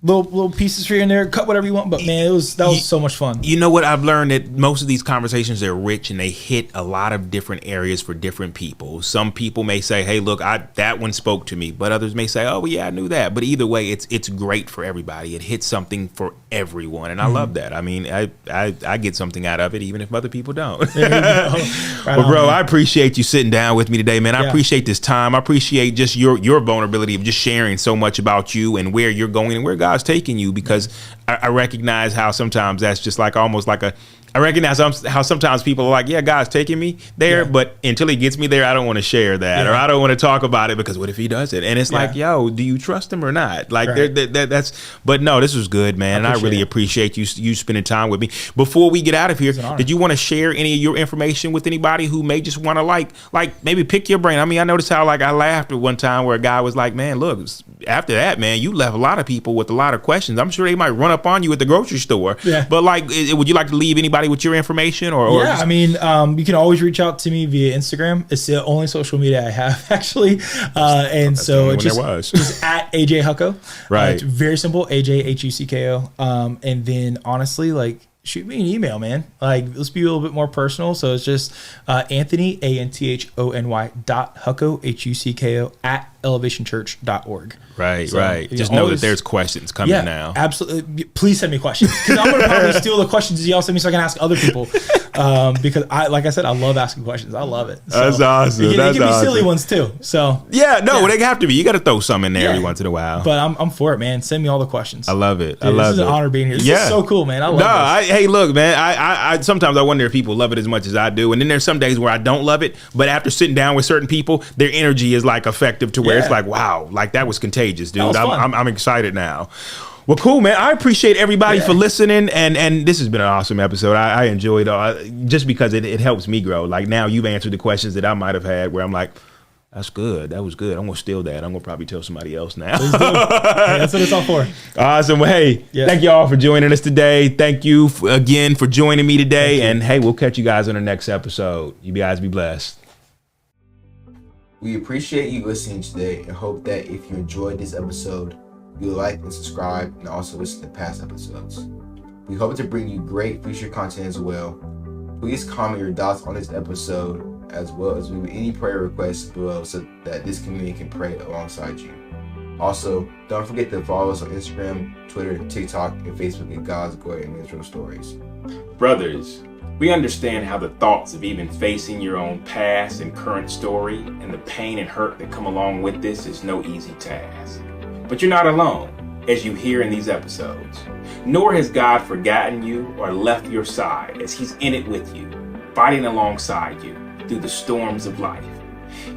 little pieces here and there, cut whatever you want. But man, that was so much fun. You know what? I've learned that most of these conversations, they're rich and they hit a lot of different areas for different people. Some people may say, hey, look, that one spoke to me, but others may say, oh, well, yeah, I knew that. But either way, it's great for everybody. It hits something for everyone. And I love that. I mean, I get something out of it, even if other people don't. But bro, I appreciate you sitting down with me today, man. I appreciate this time. I appreciate just your vulnerability of just sharing so much about you and where you're going and where God's taking you, because I recognize how sometimes that's just like almost like I recognize how sometimes people are like, yeah, God's taking me there, but until he gets me there, I don't want to share that, or I don't want to talk about it, because what if he does it? And it's like, yo, do you trust him or not? Like but no, this was good, man. And I really appreciate you spending time with me. Before we get out of here, did you want to share any of your information with anybody who may just want to like maybe pick your brain? I mean, I noticed how like I laughed at one time where a guy was like, man, look, after that, man, you left a lot of people with a lot of questions. I'm sure they might run up on you at the grocery store. Yeah. But like, would you like to leave anybody with your information or I mean, you can always reach out to me via Instagram. It's the only social media I have, actually. And so it's just at AJ Hucko. Right. It's very simple, AJ Hucko. And then honestly, like, shoot me an email, man. Like, let's be a little bit more personal. So it's just Anthony, ANTHONY .Hucko, HUCKO at elevationchurch.org. Right, so, right. Just know that there's questions coming now. Absolutely. Please send me questions, because I'm going to probably steal the questions y'all send me so I can ask other people. Because like I said, I love asking questions. I love it. So, that's awesome. It can be silly ones too. So they have to be. You got to throw some in there every once in a while. But I'm for it, man. Send me all the questions. I love it. Dude, I love it. This is an honor being here. This is so cool, man. I love this. Hey, look, man. I sometimes I wonder if people love it as much as I do, and then there's some days where I don't love it. But after sitting down with certain people, their energy is like effective to where it's like, wow, like that was contagious, dude. I'm excited now. Well, cool, man. I appreciate everybody for listening, and this has been an awesome episode. I enjoyed it just because it helps me grow. Like, now you've answered the questions that I might have had where I'm like, that's good. That was good. I'm going to steal that. I'm going to probably tell somebody else now. Please do. Hey, that's what it's all for. Awesome. Well, hey, thank you all for joining us today. Thank you again for joining me today. And hey, we'll catch you guys on the next episode. You guys be blessed. We appreciate you listening today and hope that if you enjoyed this episode, you'll like and subscribe and also listen to past episodes. We hope to bring you great future content as well. Please comment your thoughts on this episode, as well as leave any prayer requests below so that this community can pray alongside you. Also, don't forget to follow us on Instagram, Twitter, TikTok, and Facebook at God's Glory and Men's Real Stories. Brothers, we understand how the thoughts of even facing your own past and current story and the pain and hurt that come along with this is no easy task. But you're not alone, as you hear in these episodes. Nor has God forgotten you or left your side, as he's in it with you, fighting alongside you through the storms of life.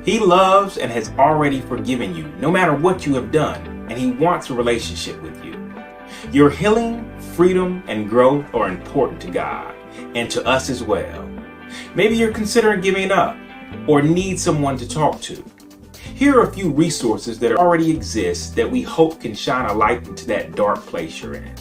He loves and has already forgiven you, no matter what you have done, and he wants a relationship with you. Your healing, freedom, and growth are important to God, and to us as well. Maybe you're considering giving up, or need someone to talk to. Here are a few resources that already exist that we hope can shine a light into that dark place you're in.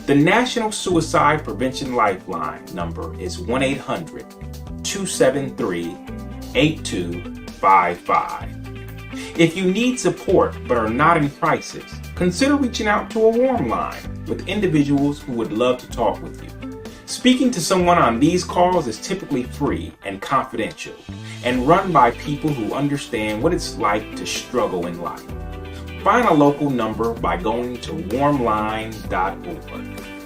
The National Suicide Prevention Lifeline number is 1-800-273-8255. If you need support but are not in crisis, consider reaching out to a warm line with individuals who would love to talk with you. Speaking to someone on these calls is typically free and confidential, and run by people who understand what it's like to struggle in life. Find a local number by going to warmline.org.